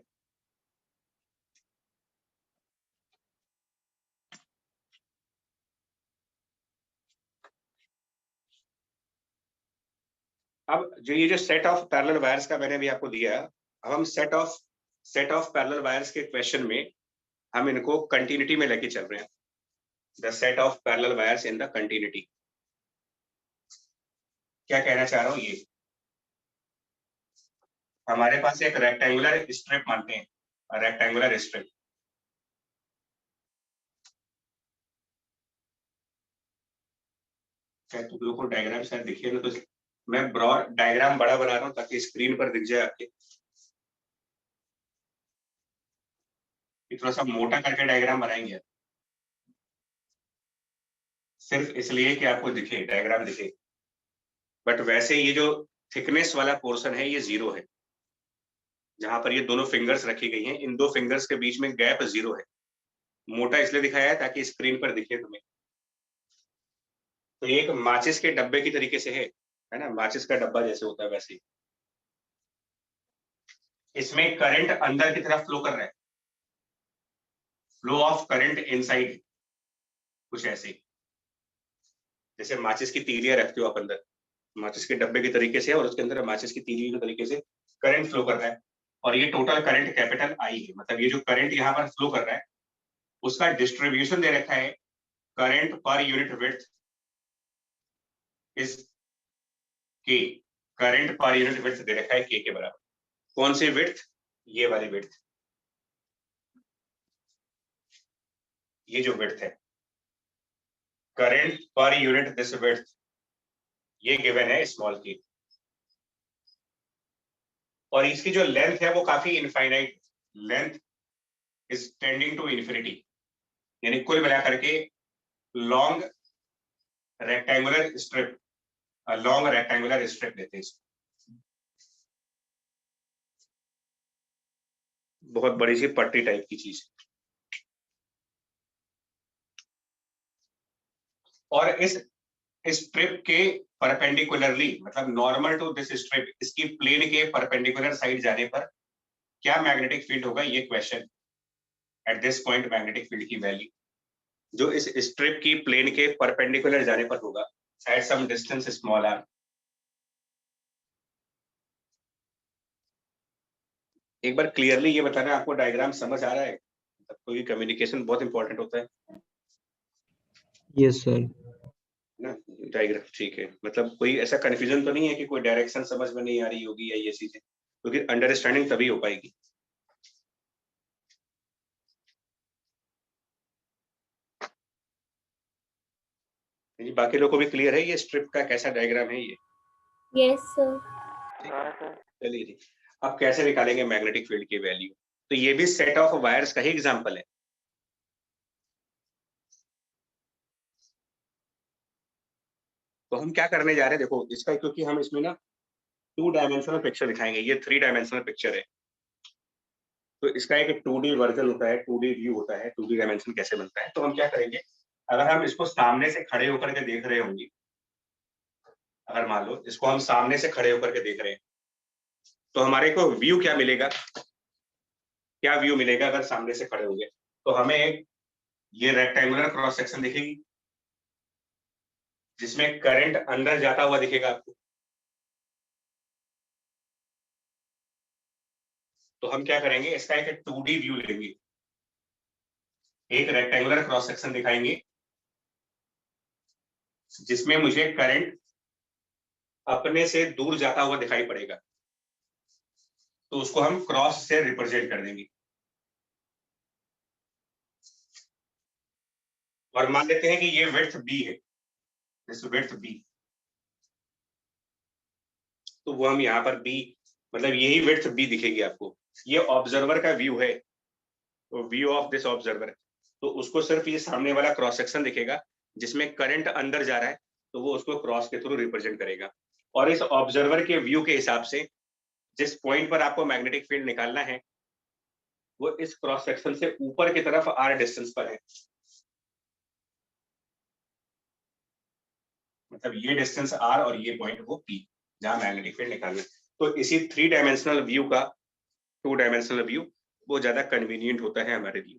अब ये जो सेट ऑफ पैरेलल वायर्स का मैंने भी आपको दिया, अब हम सेट ऑफ पैरेलल वायर्स के क्वेश्चन में हम इनको कंटिन्यूटी में लेके चल रहे हैं. The set of parallel wires in the continuity. क्या कहना चाह रहा हूँ, ये हमारे पास एक रेक्टेंगुलर स्ट्रिप मानते हैं, रेक्टेंगुलर स्ट्रिप. शायद तुम लोग को डायग्राम शायद दिखे ना, तो मैं ब्रॉड डायग्राम बड़ा बना रहा हूँ ताकि स्क्रीन पर दिख जाए आपके. थोड़ा सा मोटा करके डायग्राम बनाएंगे सिर्फ इसलिए कि आपको दिखे, डायग्राम दिखे. बट वैसे ये जो थिकनेस वाला पोर्शन है ये 0 है. जहां पर ये दोनों फिंगर्स रखी गई हैं, इन दो फिंगर्स के बीच में गैप 0 है. मोटा इसलिए दिखाया है ताकि स्क्रीन पर दिखे तुम्हें. तो एक माचिस के डब्बे की तरीके से है ना, माचिस का डब्बा जैसे होता है वैसे. इसमें करंट अंदर की तरफ फ्लो कर रहा है, फ्लो ऑफ करंट इनसाइड, कुछ ऐसे जैसे माचिस की तीलियां रखते हो आप अंदर, माचिस के डब्बे के तरीके से, और उसके अंदर माचिस की तीली के तरीके से करंट फ्लो कर रहा है. और ये टोटल करंट कैपिटल आई है. मतलब ये जो करंट यहाँ पर फ्लो कर रहा है उसका डिस्ट्रीब्यूशन दे रखा है, current per unit width is के. करंट पर यूनिट विड्थ दे रखा है के बराबर. कौन सी विड्थ? ये वाली विड्थ, ये जो विड्थ है, current per unit this width, ये गिवन है स्मॉल के. और इसकी जो लेंथ है वो काफी infinite, length is tending to infinity. यानी कुल मिलाकर के long rectangular strip long rectangular strip लेते हैं इसको, बहुत बड़ी सी पट्टी टाइप की चीज। और इस स्ट्रिप के परपेंडिकुलरली, मतलब नॉर्मल टू दिस स्ट्रिप, इसकी प्लेन के परपेंडिकुलर साइड जाने पर क्या मैग्नेटिक फील्ड होगा, ये question. Eight this point magnetic field की वैल्यू जो इस स्ट्रिप की प्लेन के परपेंडिकुलर जाने पर होगा at some distance small r. एक बार क्लियरली ये बताना आपको डायग्राम समझ आ रहा है, कोई कम्युनिकेशन बहुत इंपॉर्टेंट होता है यस सर। ना। डायग्राम ठीक है, मतलब कोई ऐसा कंफ्यूजन तो नहीं है कि कोई डायरेक्शन समझ में नहीं आ रही होगी या ये चीजें, क्योंकि अंडरस्टैंडिंग तभी हो पाएगी। बाकी लोगों को भी क्लियर है ये स्ट्रिप का कैसा डायग्राम है ये? Yes sir. चलिए जी, अब कैसे निकालेंगे मैग्नेटिक फील्ड की वैल्यू? तो ये भी सेट ऑफ वायर्स का ही एग्जांपल है। तो हम क्या करने जा रहे हैं, देखो इसका, क्योंकि हम इसमें ना 2 डायमेंशनल पिक्चर दिखाएंगे, ये 3 डायमेंशनल पिक्चर है। तो इसका एक 2D वर्जन होता है, 2D व्यू होता है, 2D डायमेंशन कैसे बनता है। तो हम क्या करेंगे, अगर हम इसको सामने से खड़े होकर के देख रहे होंगे, अगर मान लो इसको हम सामने से खड़े होकर के देख रहे हैं, तो हमारे को व्यू क्या मिलेगा, क्या व्यू मिलेगा अगर सामने से खड़े होंगे? तो हमें एक ये रेक्टेंगुलर क्रॉस सेक्शन दिखेगी जिसमें करंट अंदर जाता हुआ दिखेगा आपको। तो हम क्या करेंगे, इसका एक 2D व्यू लेंगे, एक रेक्टेंगुलर क्रॉस सेक्शन दिखाएंगे जिसमें मुझे करंट अपने से दूर जाता हुआ दिखाई पड़ेगा, तो उसको हम क्रॉस से रिप्रेजेंट कर देंगे। और मान लेते हैं कि ये विड्थ बी है, दिस विड्थ बी, तो वो हम यहाँ पर बी, मतलब यही विड्थ बी दिखेगी आपको। ये ऑब्जर्वर का व्यू है, तो व्यू ऑफ दिस ऑब्जर्वर, तो उसको सिर्फ ये सामने वाला क्रॉस सेक्शन दिखेगा जिसमें करंट अंदर जा रहा है, तो वो उसको क्रॉस के थ्रू रिप्रेजेंट करेगा। और इस ऑब्जर्वर के व्यू के हिसाब से जिस पॉइंट पर आपको मैग्नेटिक फील्ड निकालना है वो इस क्रॉस सेक्शन से ऊपर की तरफ आर डिस्टेंस पर है, मतलब ये डिस्टेंस आर और ये पॉइंट वो पी, जहां मैग्नेटिक फील्ड निकालना है। तो इसी 3 डायमेंशनल व्यू का 2 डायमेंशनल व्यू वो ज्यादा कन्वीनियंट होता है हमारे लिए।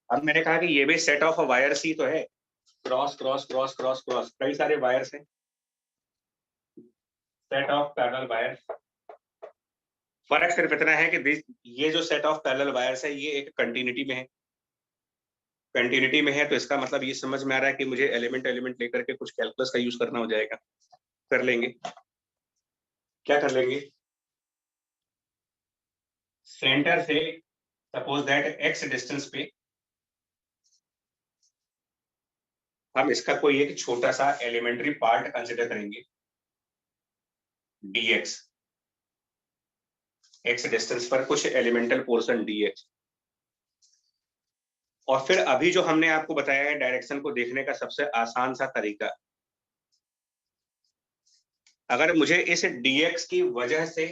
अब मैंने कहा कि ये भी सेट ऑफ वायर्स ही तो है, cross cross cross cross cross, कई सारे वायर्स हैं, सेट ऑफ पैरेलल वायर्स। फर्क सिर्फ इतना है कि ये जो सेट ऑफ पैरेलल वायर्स है ये एक कंटिन्यूटी में है, कंटिन्यूटी में है, तो इसका मतलब ये समझ में आ रहा है कि मुझे एलिमेंट एलिमेंट लेकर के कुछ कैलकुलस का यूज करना हो जाएगा। कर लेंगे, क्या कर लेंगे, सेंटर से सपोज दैट x डिस्टेंस पे हम इसका कोई एक छोटा सा एलिमेंट्री पार्ट कंसिडर करेंगे dx, x डिस्टेंस पर कुछ एलिमेंटल पोर्शन dx। और फिर अभी जो हमने आपको बताया है डायरेक्शन को देखने का सबसे आसान सा तरीका, अगर मुझे इस dx की वजह से,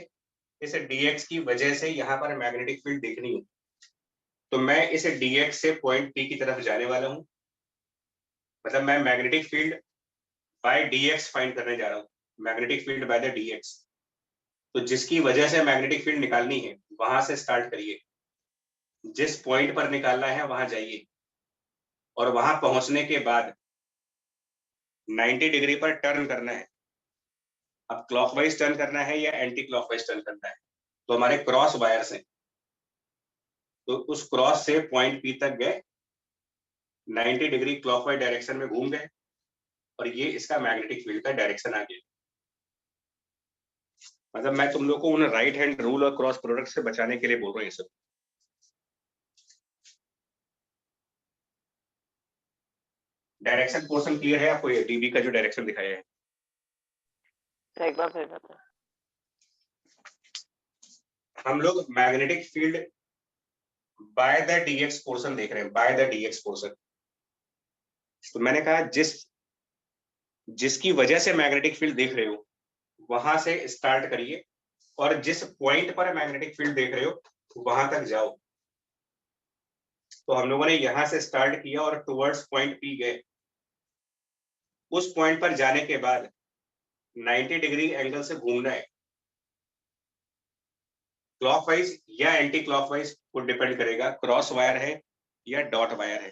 इस dx की वजह से यहाँ पर मैग्नेटिक फील्ड देखनी है, तो मैं इस dx से पॉइंट P की तरफ जाने वाला हूं, मतलब मैं magnetic field by dx find करने जा रहा हूं, magnetic field by the dx। तो जिसकी वजह से मैग्नेटिक फील्ड निकालनी है वहां से स्टार्ट करिए, जिस पॉइंट पर निकालना है वहां जाइए, और वहां पहुंचने के बाद 90 डिग्री पर टर्न करना है। अब क्लॉकवाइज टर्न करना है या एंटी क्लॉकवाइज टर्न करना है, तो हमारे क्रॉस वायर्स हैं, तो उस क्रॉस से पॉइंट P तक गए, 90 डिग्री क्लॉकवाइज डायरेक्शन में घूम गए, और ये इसका मैग्नेटिक फील्ड का डायरेक्शन आ गया। मतलब मैं तुम लोग को उन राइट हैंड रूल और क्रॉस प्रोडक्ट से बचाने के लिए बोल रहा हूँ ये सब। डायरेक्शन पोर्शन क्लियर है आपको, ये डीबी का जो डायरेक्शन दिखाया है? एक बार फिर बता। हम लोग magnetic field by the dx portion देख रहे हैं, बाय द डीएक्स पोर्शन। तो मैंने कहा जिस जिसकी वजह से मैग्नेटिक फील्ड देख रहे हो वहां से स्टार्ट करिए और जिस पॉइंट पर मैग्नेटिक फील्ड देख रहे हो वहां तक जाओ। तो हम लोगों ने यहां से स्टार्ट किया और टुवर्ड्स पॉइंट पी गए। उस पॉइंट पर जाने के बाद 90 डिग्री एंगल से घूमना है, क्लॉकवाइज या एंटी क्लॉकवाइज को डिपेंड करेगा, क्रॉस वायर है या डॉट वायर है।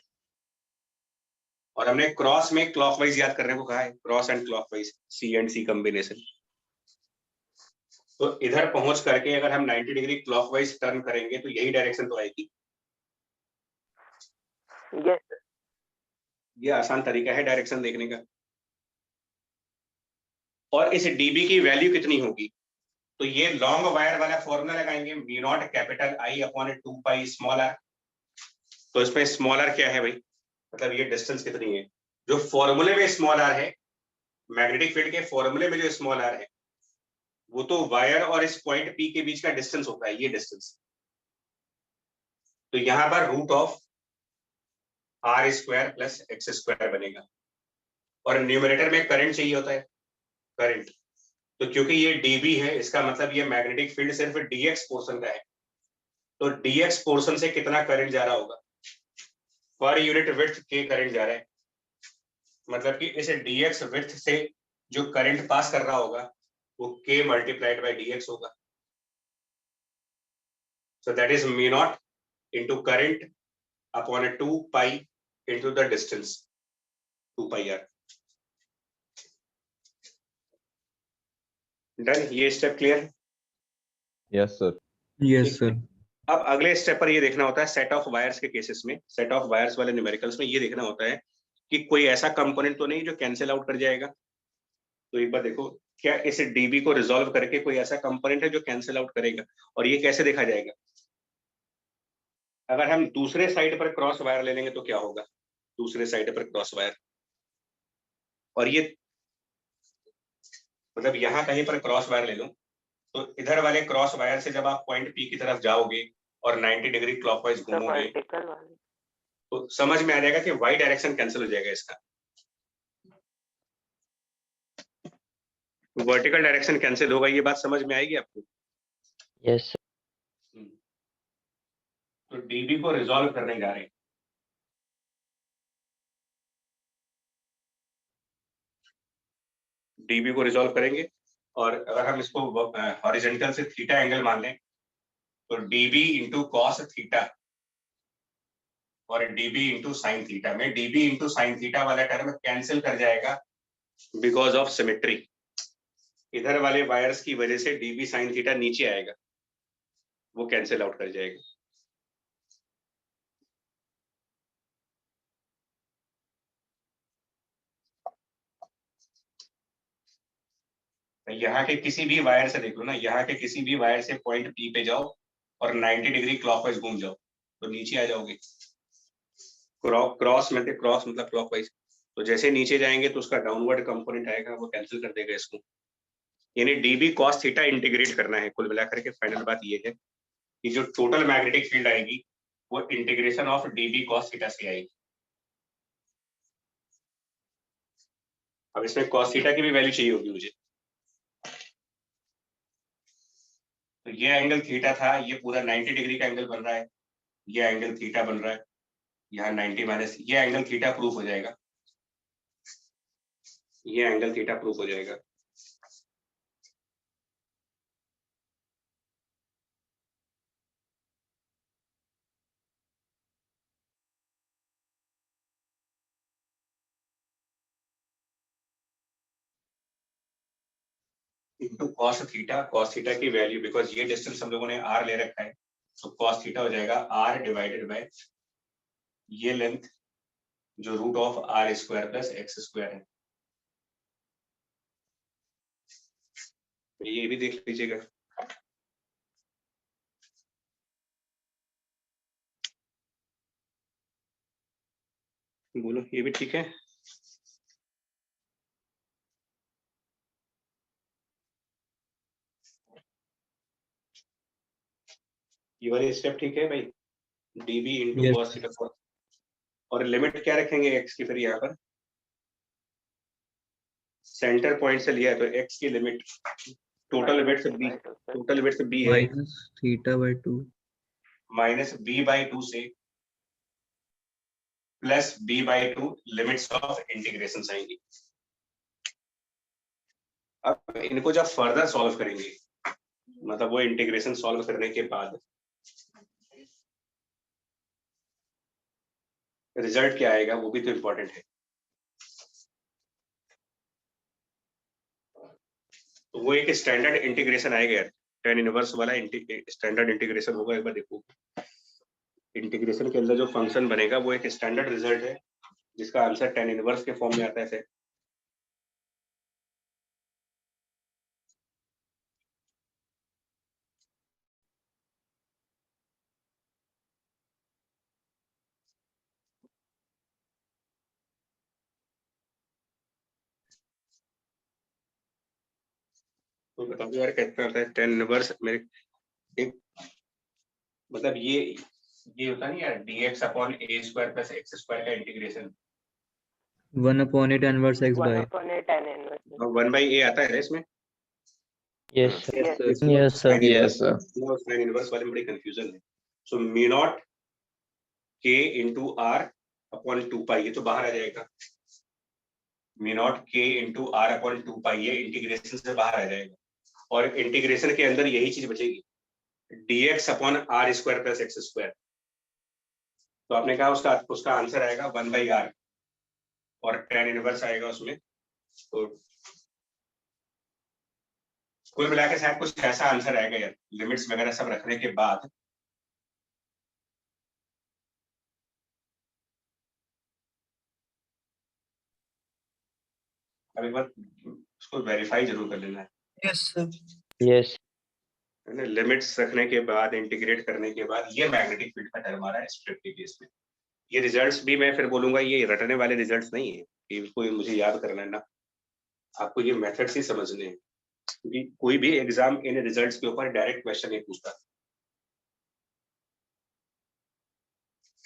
और हमने क्रॉस में क्लॉकवाइज याद करने को कहा है, cross and clockwise, c and c combination. तो इधर पहुंच करके अगर हम 90 डिग्री क्लॉकवाइज टर्न करेंगे तो यही डायरेक्शन तो आएगी। यस ये आसान तरीका है डायरेक्शन देखने का। और इस डीबी की वैल्यू कितनी होगी, तो ये लॉन्ग वायर वाला फॉर्मूला लगाएंगे, v naught capital I upon 2 pi small r. तो इसमें स्मॉल आर क्या है भाई, मतलब ये डिस्टेंस कितनी है, जो फॉर्मूले में स्मॉल आर है, मैग्नेटिक फील्ड के फॉर्मूले में जो स्मॉल आर है वो तो वायर और इस पॉइंट पी के बीच का डिस्टेंस होता है, ये डिस्टेंस। तो यहां पर root of r square plus x square बनेगा। और न्यूमरेटर में करंट चाहिए होता है, करंट। तो क्योंकि ये डीबी है इसका मतलब ये मैग्नेटिक फील्ड सिर्फ डीएक्स पोर्शन का है। तो डीएक्स पोर्शन से कितना करंट जा रहा होगा, पर यूनिट विड्थ के करंट जा रहा है, मतलब कि इस डीएक्स विड्थ से जो करंट पास कर रहा होगा वो k मल्टीप्लाइड बाय dx होगा। So that is mu naught into current upon 2 pi into the distance 2 pi r। Done, ये step clear? Yes sir. Yes, sir. अब अगले स्टेप पर ये देखना होता है, सेट ऑफ वायर्स के केसेस में, सेट ऑफ वायर्स वाले न्यूमेरिकल्स में ये देखना होता है कि कोई ऐसा कंपोनेंट तो नहीं जो कैंसिल आउट कर जाएगा। तो एक बार देखो, क्या इस डीबी को रिजॉल्व करके कोई ऐसा कंपोनेंट है जो कैंसिल आउट करेगा? और ये कैसे देखा जाएगा, अगर हम दूसरे साइड पर क्रॉस वायर ले लेंगे तो क्या होगा, दूसरे साइड पर क्रॉस वायर, और ये मतलब यहाँ कहीं पर क्रॉस वायर ले लो, तो इधर वाले क्रॉस वायर से जब आप पॉइंट पी की तरफ जाओगे और 90 डिग्री क्लॉकवाइज तो घूमोगे वर्टिकल वाली तो समझ में आ जाएगा कि वाई डायरेक्शन कैंसिल हो जाएगा इसका, वर्टिकल डायरेक्शन कैंसिल होगा। ये बात समझ में आएगी आपको? यस तो डीबी को रिजॉल्व करने जा रहे हैं। डीबी को रिजॉल्व करेंगे और अगर हम इसको हॉरिजॉन्टल से थीटा एंगल मान लें तो डीबी इंटू कॉस थीटा और डीबी इंटू साइन थीटा में डीबी इंटू साइन थीटा वाला टर्म कैंसिल कर जाएगा बिकॉज ऑफ सिमेट्री। इधर वाले वायर्स की वजह से डीबी साइन थीटा नीचे आएगा, वो कैंसिल आउट कर जाएगा। यहाँ के किसी भी वायर से देख लो ना, यहाँ के किसी भी वायर से पॉइंट पी पे जाओ और 90 डिग्री क्लॉकवाइज घूम जाओ तो नीचे आ जाओगे। क्रॉस मतलब क्लॉकवाइज, तो जैसे नीचे जाएंगे तो उसका डाउनवर्ड कंपोनेंट आएगा, वो कैंसिल कर देगा इसको। यानी डीबी कॉस थीटा इंटीग्रेट करना है। कुल मिलाकर के फाइनल बात ये है कि जो टोटल मैग्नेटिक फील्ड आएगी वो integration of dB cos theta से आएगी। अब इसमें कॉस थीटा की भी वैल्यू चाहिए होगी मुझे, तो ये एंगल थीटा था, ये पूरा 90 डिग्री का एंगल बन रहा है, ये एंगल थीटा बन रहा है, यहाँ 90 माइनस ये एंगल थीटा प्रूफ हो जाएगा, ये एंगल थीटा प्रूफ हो जाएगा। इंटू कॉस थीटा की वैल्यू, बिकॉज ये डिस्टेंस हम लोगों ने आर ले रखा है, तो कॉस थीटा हो जाएगा आर डिवाइडेड बाय ये लेंथ जो root of r square plus x square है। ये भी देख लीजिएगा। बोलो, ये भी ठीक है? ये वाली स्टेप ठीक है भाई, dB into Yes. Cos theta. और लिमिट क्या रखेंगे एक्स की फिर यहाँ पर? सेंटर पॉइंट से लिया है तो x की limit total width b, total width b है minus theta by 2 minus b/2 से plus b/2 limits of integration आएंगी। अब इनको जब फर्दर सॉल्व करेंगे, मतलब वो इंटीग्रेशन सॉल्व करने के बाद रिजल्ट क्या आएगा वो भी तो इम्पोर्टेंट है। तो वो एक स्टैंडर्ड इंटीग्रेशन आएगा यार, tan इनवर्स वाला स्टैंडर्ड इंटीग्रेशन होगा। एक बार देखो इंटीग्रेशन के अंदर जो फंक्शन बनेगा वो एक स्टैंडर्ड रिजल्ट है जिसका आंसर tan इनवर्स के फॉर्म में आता है। तो बताओ यार कैसे आता है tan इनवर्स मेरे एक, मतलब ये होता नहीं यार dx upon a square plus x square का integration 1/8 inverse x by 1/a आता है इसमें। Yes sir. yes sir yes sir. Yes sir. tan inverse वाले में बड़ी कंफ्यूजन है। So mu naught k into r upon 2 pi, ये तो बाहर आ जाएगा। Mu naught k into r upon 2 pi, ये इंटीग्रेशन से बाहर आ जाएगा और इंटीग्रेशन के अंदर यही चीज बचेगी dx upon r square plus x square. तो आपने कहा उसका आंसर आएगा 1/r और tan इनवर्स आएगा उसमें। तो कुल मिला के शायद कुछ ऐसा आंसर आएगा यार, लिमिट्स वगैरह सब रखने के बाद। अब एक बार उसको वेरीफाई जरूर कर लेना है। Yes sir. यस। लिमिट्स रखने के बाद, इंटीग्रेट करने के बाद, ये मैग्नेटिक फील्ड का टर्म आ रहा है स्ट्रिप के केस में। ये रिजल्ट्स भी मैं फिर बोलूंगा ये रटने वाले रिजल्ट्स नहीं है, इनको मुझे याद करना है ना, आपको ये मेथड्स ही समझने हैं क्योंकि कोई भी एग्जाम इन रिजल्ट्स के ऊपर डायरेक्ट क्वेश्चन नहीं पूछता।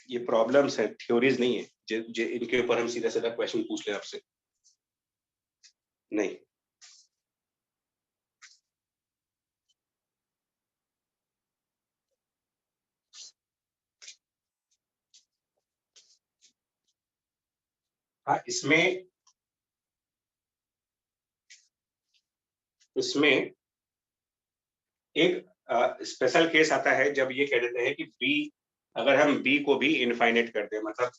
ये प्रॉब्लम्स है, थ्योरीज नहीं है जो इनके ऊपर हम सीधा सीधा क्वेश्चन पूछ ले आपसे, नहीं। हाँ इसमें एक स्पेशल केस आता है जब ये कह देते हैं कि b, अगर हम b को भी इनफाइनाइट कर दें, मतलब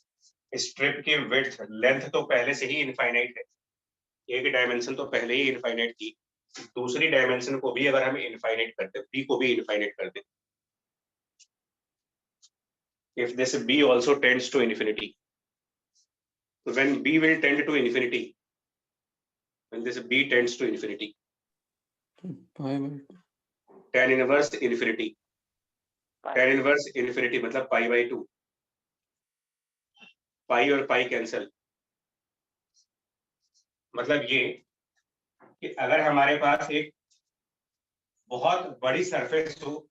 स्ट्रिप की विड्थ लेंथ तो पहले से ही इनफाइनाइट है, एक डायमेंशन तो पहले ही इनफाइनाइट थी, दूसरी डायमेंशन को भी अगर हम इनफाइनाइट कर दें, b को भी इनफाइनाइट कर दें, if this b also tends to infinity, so when b will tend to infinity, when this b tends to infinity, tan inverse infinity, tan inverse infinity मतलब π/2, पाई और पाई कैंसल। मतलब ये कि अगर हमारे पास एक बहुत बड़ी सरफेस हो,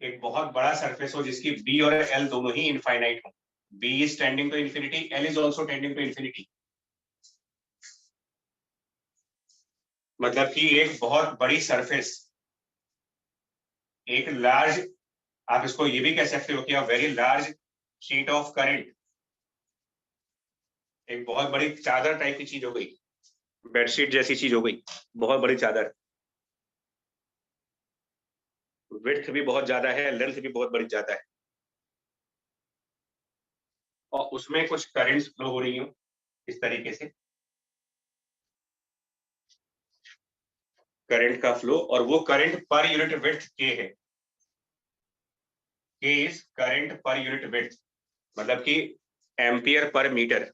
एक बहुत बड़ा सरफेस हो जिसकी b और l दोनों ही इनफाइनाइट हो, b is tending to infinity, l is also tending to infinity, मतलब कि एक बहुत बड़ी सरफेस, एक लार्ज, आप इसको ये भी कह सकते हो कि very large sheet of current, एक बहुत बड़ी चादर टाइप की चीज हो गई, बेडशीट जैसी चीज हो गई, बहुत बड़ी चादर, विड्थ भी बहुत ज्यादा है, लेंथ भी बहुत बड़ी ज्यादा है, और उसमें कुछ करंट्स फ्लो हो रही हो इस तरीके से, करंट का फ्लो, और वो current per unit width k है, k is current per unit width, मतलब कि ampere per metre,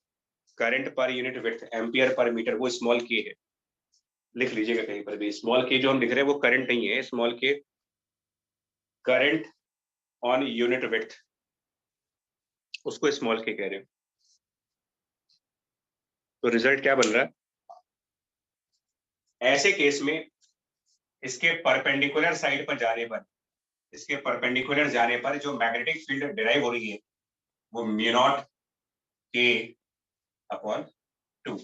current per unit width ampere per metre, वो स्मॉल के है, लिख लीजिएगा कहीं पर भी, स्मॉल के जो हम लिख रहे हैं वो करंट नहीं है, स्मॉल के करंट ऑन यूनिट विड्थ, उसको स्मॉल के कह रहे हो। तो रिजल्ट क्या बन रहा है ऐसे केस में, इसके परपेंडिकुलर साइड पर जाने पर, इसके परपेंडिकुलर जाने पर जो मैग्नेटिक फील्ड डिराइव हो रही है वो μ0 k/2,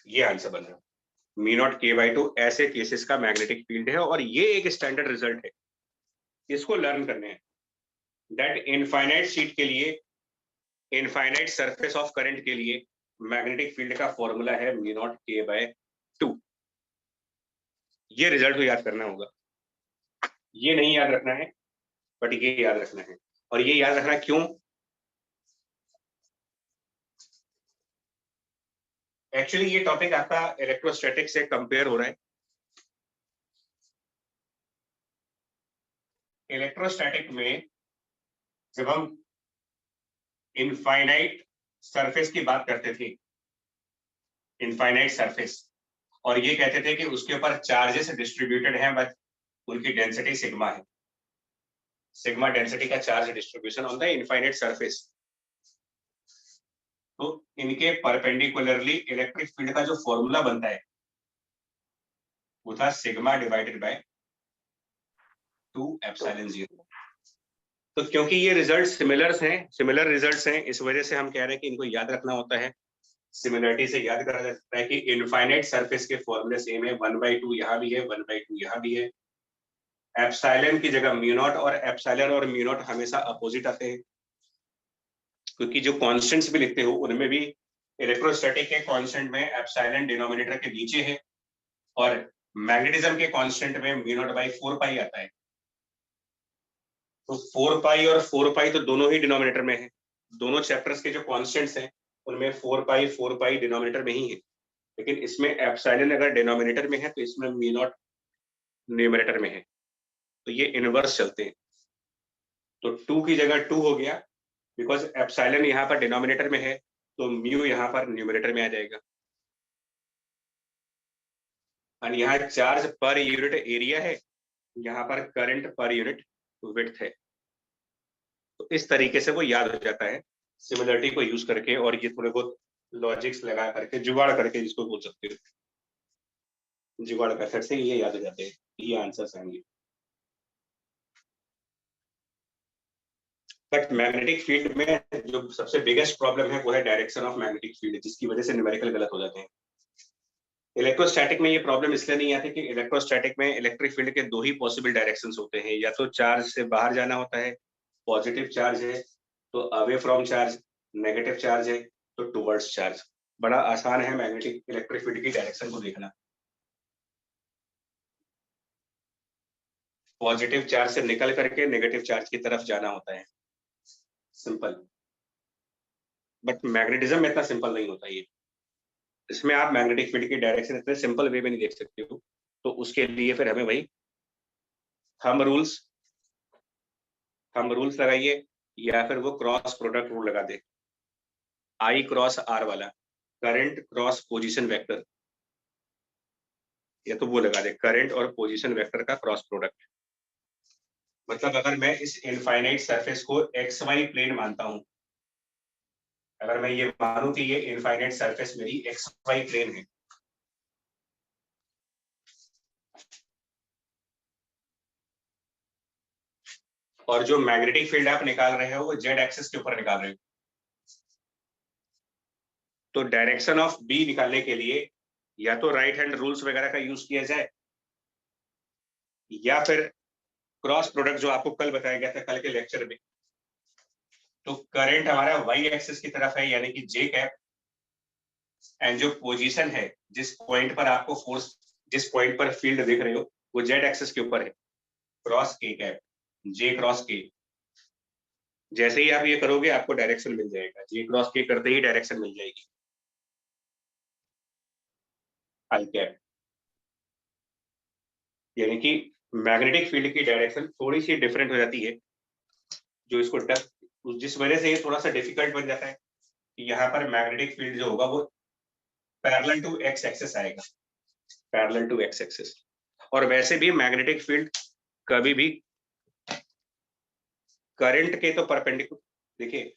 ये आंसर बन रहा है। म्यू नॉट के बाई 2 ऐसे केसेस का मैग्नेटिक फील्ड है। और ये एक स्टैंडर्ड रिजल्ट है, इसको लर्न करने हैं। दैट इनफाइनाइट शीट के लिए, इनफाइनाइट सरफेस ऑफ करंट के लिए मैग्नेटिक फील्ड का फॉर्मूला है म्यू नॉट के बाय 2। ये रिजल्ट को याद करना होगा, ये नहीं याद रखना है, बट ये याद रखना है। और ये याद रखना क्यों? एक्चुअली ये टॉपिक आपका इलेक्ट्रोस्टैटिक से कंपेयर हो रहा है। इलेक्ट्रोस्टैटिक में जब हम इनफाइनाइट सरफेस की बात करते थे, इनफाइनाइट सरफेस, और ये कहते थे कि उसके ऊपर चार्जेस डिस्ट्रीब्यूटेड हैं, बट उनकी डेंसिटी सिग्मा है। सिग्मा डेंसिटी का charge distribution on the infinite surface. तो इनके परपेंडिकुलरली इलेक्ट्रिक फील्ड का जो फॉर्मूला बनता है वो था सिग्मा डिवाइडेड बाय 2 एप्सिलॉन 0। तो क्योंकि ये रिजल्ट सिमिलर रिजल्ट्स हैं, इस वजह से हम कह रहे हैं कि इनको याद रखना होता है। सिमिलरिटी से याद करा जा सकता है कि इनफाइनाइट सरफेस के फॉर्मूले सेम है, 1/2 यहाँ भी है, 1/2 यहाँ भी है। एप्सिलॉन की जगह म्यू नॉट, और एप्सिलॉन और म्यू नॉट हमेशा अपोजिट आते हैं, क्योंकि जो कांस्टेंट्स भी लिखते हो उनमें भी इलेक्ट्रोस्टैटिक के कांस्टेंट में एप्सिलॉन डिनोमिनेटर के नीचे है, और मैग्नेटिज्म के कांस्टेंट में म्यू नॉट बाई 4 पाई आता है। तो 4 पाई और 4 पाई तो दोनों ही डिनोमिनेटर में है। दोनों चैप्टर्स के जो कांस्टेंट्स हैं उनमें 4 पाई डिनोमिनेटर में ही है, लेकिन इसमें एप्सिलॉन अगर डिनोमिनेटर में है तो इसमें म्यू नॉट न्यूमरेटर में है। तो ये इनवर्स चलते हैं। तो 2 की जगह 2 हो गया, बिकॉज एप्सिलॉन यहाँ पर डिनोमिनेटर में है, तो म्यू यहाँ पर न्यूमरेटर में आ जाएगा। और यहाँ चार्ज पर यूनिट एरिया है, यहाँ पर करंट पर यूनिट विड्थ है। तो इस तरीके से वो याद हो जाता है सिमिलरिटी को यूज करके, और ये थोड़े बहुत लॉजिक्स लगा करके, जुगाड़ करके जिसको बोल सकते हो, जुगाड़ मेथड से ये याद हो जाते हैं, ये आंसर्स आएंगे। बट मैग्नेटिक फील्ड में जो सबसे बिगेस्ट प्रॉब्लम है वो है डायरेक्शन ऑफ मैग्नेटिक फील्ड, जिसकी वजह से न्यूमेरिकल गलत हो जाते हैं। इलेक्ट्रोस्टैटिक में ये प्रॉब्लम इसलिए नहीं आती कि इलेक्ट्रोस्टैटिक में इलेक्ट्रिक फील्ड के 2 ही पॉसिबल डायरेक्शंस होते हैं, या तो चार्ज से बाहर जाना होता है, पॉजिटिव चार्ज है तो away from charge, negative charge है तो टुवर्ड्स चार्ज। बड़ा आसान है मैग्नेटिक इलेक्ट्रिक फील्ड की डायरेक्शन को देखना। पॉजिटिव चार्ज से निकल करके नेगेटिव चार्ज की तरफ जाना होता है, सिंपल। बट मैग्नेटिज्म में इतना सिंपल नहीं होता ये। इसमें आप मैग्नेटिक फील्ड की डायरेक्शन इतने सिंपल वे में नहीं देख सकते हो, तो उसके लिए फिर हमें वही थंब रूल्स लगाइए, या फिर वो क्रॉस प्रोडक्ट रूल लगा दे, I क्रॉस R वाला, करंट क्रॉस पोजीशन वेक्टर, या तो वो लगा दे करंट और पोजीशन वेक्टर का क्रॉस प्रोडक्ट। मतलब अगर मैं इस इनफाइनाइट सरफेस को XY प्लेन मानता हूं, अगर मैं ये मानूं कि ये इनफाइनाइट सरफेस मेरी XY प्लेन है, और जो मैग्नेटिक फील्ड आप निकाल रहे हो वो Z एक्सिस के ऊपर निकाल रहे हो, तो डायरेक्शन ऑफ B निकालने के लिए या तो राइट हैंड रूल्स वगैरह का यूज किया जाए, या फिर क्रॉस प्रोडक्ट जो आपको कल बताया गया था कल के लेक्चर में। तो करंट हमारा Y एक्सिस की तरफ है, यानी कि J कैप, एंड जो पोजीशन है, जिस पॉइंट पर आपको फोर्स, जिस पॉइंट पर फील्ड देख रहे हो वो Z एक्सिस के ऊपर है, cross K cap, J cross K। जैसे ही आप ये करोगे आपको डायरेक्शन मिल जाएगा, J क्रॉस K करते ही डायरेक्शन मिल जाएगी, I कैप। यानी कि मैग्नेटिक फील्ड की डायरेक्शन थोड़ी सी डिफरेंट हो जाती है, जो इसको जिस वजह से ये थोड़ा सा डिफिकल्ट बन जाता है कि यहाँ पर मैग्नेटिक फील्ड जो होगा वो पैरेलल टू एक्स एक्सिस आएगा, पैरेलल टू एक्स एक्सिस। और वैसे भी मैग्नेटिक फील्ड कभी भी करंट के तो परपेंडिकुलर, देखिए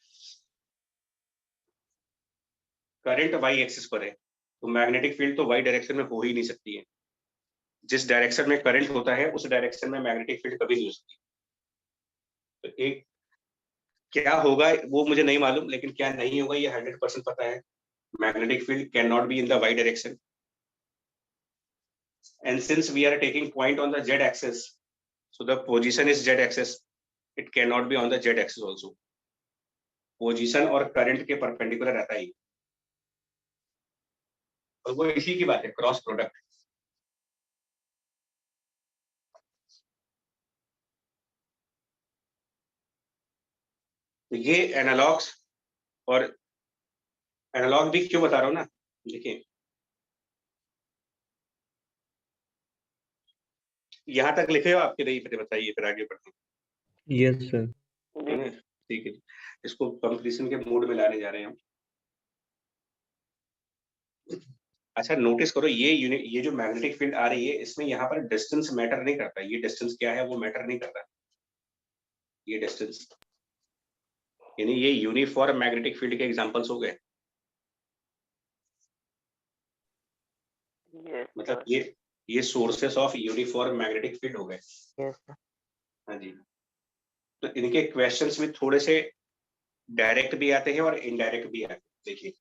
करंट वाई एक्सिस पर है, तो मैग्नेटिक फील्ड तो वाई डायरेक्शन में हो ही नहीं सकती है। जिस डायरेक्शन में करंट होता है उस डायरेक्शन में मैग्नेटिक फील्ड कभी नहीं हो सकती। तो एक क्या होगा वो मुझे नहीं मालूम, लेकिन क्या नहीं होगा ये 100% पता है, magnetic field can not be in the y direction. and since we are taking point on the z axis, so the position is z axis, it cannot be on the z axis also. Position और current के perpendicular रहता ही, और वो इसी की बात है, cross product. तो ये एनालॉग्स, और एनालॉग भी क्यों बता रहा हूं ना, देखिए यहां तक लिखे हो आपके, नहीं पता, बताइए फिर आगे बढ़ते हैं। Yes sir. है ना? ठीक है, इसको कंप्लीशन के मूड में लाने जा रहे हैं हम। अच्छा नोटिस करो, ये जो मैग्नेटिक फील्ड आ रही है, इसमें यहाँ पर डिस्टेंस मैटर नहीं करता। ये डिस्टेंस क्या है वो मैटर नहीं करता, ये डिस्टेंस, यानी ये यूनिफॉर्म मैग्नेटिक फील्ड के एग्जांपल्स हो गए। मतलब ये sources of uniform magnetic field हो गए। हाँ जी, तो इनके क्वेश्चंस में थोड़े से डायरेक्ट भी आते हैं और इनडायरेक्ट भी आते हैं। देखिए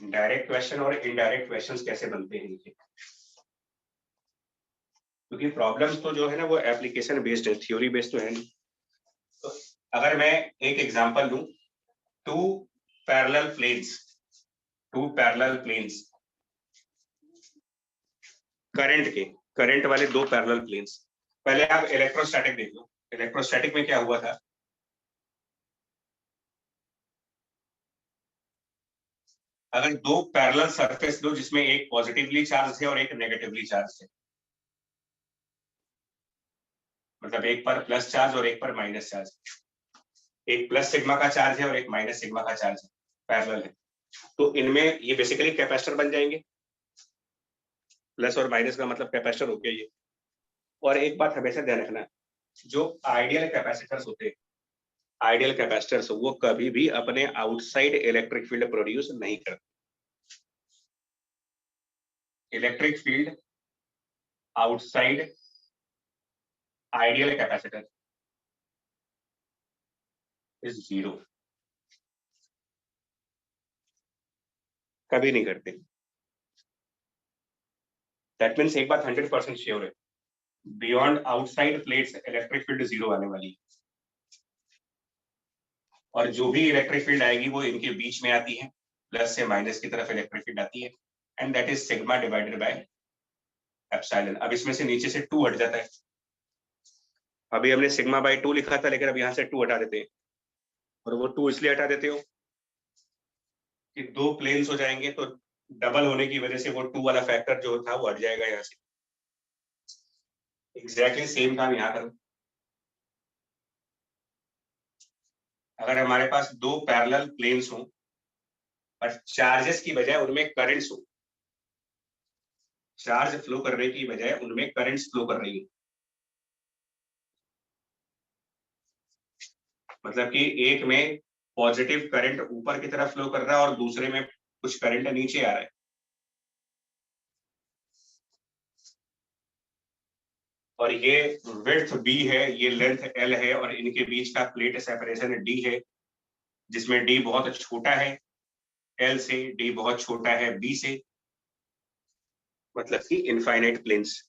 डायरेक्ट क्वेश्चन और इनडायरेक्ट क्वेश्चंस कैसे बनते हैं, देखिए क्योंकि प्रॉब्लम्स तो जो है ना वो एप्लीकेशन बेस्ड है, थ्योरी बेस्ड तो है नहीं। तो अगर मैं एक एग्जांपल लूं, टू पैरेलल प्लेन्स करंट वाले दो पैरेलल प्लेन्स। पहले आप इलेक्ट्रोस्टैटिक देख लो, इलेक्ट्रोस्टैटिक में क्या हुआ था, अगर दो पैरेलल सरफेस लो जिसमें एक पॉजिटिवली चार्ज है और एक नेगेटिवली चार्ज है, मतलब एक पर प्लस चार्ज और एक पर माइनस चार्ज, एक प्लस सिग्मा का चार्ज है और एक माइनस सिग्मा का चार्ज है, पैरेलल है, तो इनमें ये बेसिकली कैपेसिटर बन जाएंगे। प्लस और माइनस का मतलब कैपेसिटर हो गया ये। और एक बात हमेशा ध्यान रखना, जो आइडियल कैपेसिटर्स होते हैं, आइडियल कैपेसिटर्स वो कभी भी अपने आउटसाइड इलेक्ट्रिक फील्ड प्रोड्यूस नहीं करते। Electric field outside ideal capacitor is 0, कभी नहीं करते। दैट मीन्स एक बात 100% श्योर है, beyond outside plates electric field 0 आने वाली है, और जो भी इलेक्ट्रिक फील्ड आएगी वो इनके बीच में आती है, प्लस से माइनस की तरफ इलेक्ट्रिक फील्ड आती है, and that is sigma divided by epsilon. अब इसमें से नीचे से 2 हट जाता है, अभी हमने सिग्मा बाय 2 लिखा था, लेकिन अब यहाँ से 2 हटा देते हैं, और वो 2 इसलिए हटा देते हो कि दो प्लेन्स हो जाएंगे, तो डबल होने की वजह से वो 2 वाला फैक्टर जो था वो हट जाएगा यहाँ से। एग्जैक्टली सेम काम यहाँ करो, अगर हमारे पास दो पैरेलल प्लेन्स हो और चार्जेस की बजाय उनमें करंट्स हो, चार्ज फ्लो करने की बजाय उनमें करंट्स फ्लो कर रही है, मतलब कि एक में पॉजिटिव करंट ऊपर की तरफ फ्लो कर रहा है और दूसरे में कुछ करंट नीचे आ रहा है, और ये विड्थ b है, ये लेंथ l है, और इनके बीच का प्लेट सेपरेशन d है, जिसमें d बहुत छोटा है l से, d बहुत छोटा है b से, मतलब कि इनफाइनाइट प्लेन्स।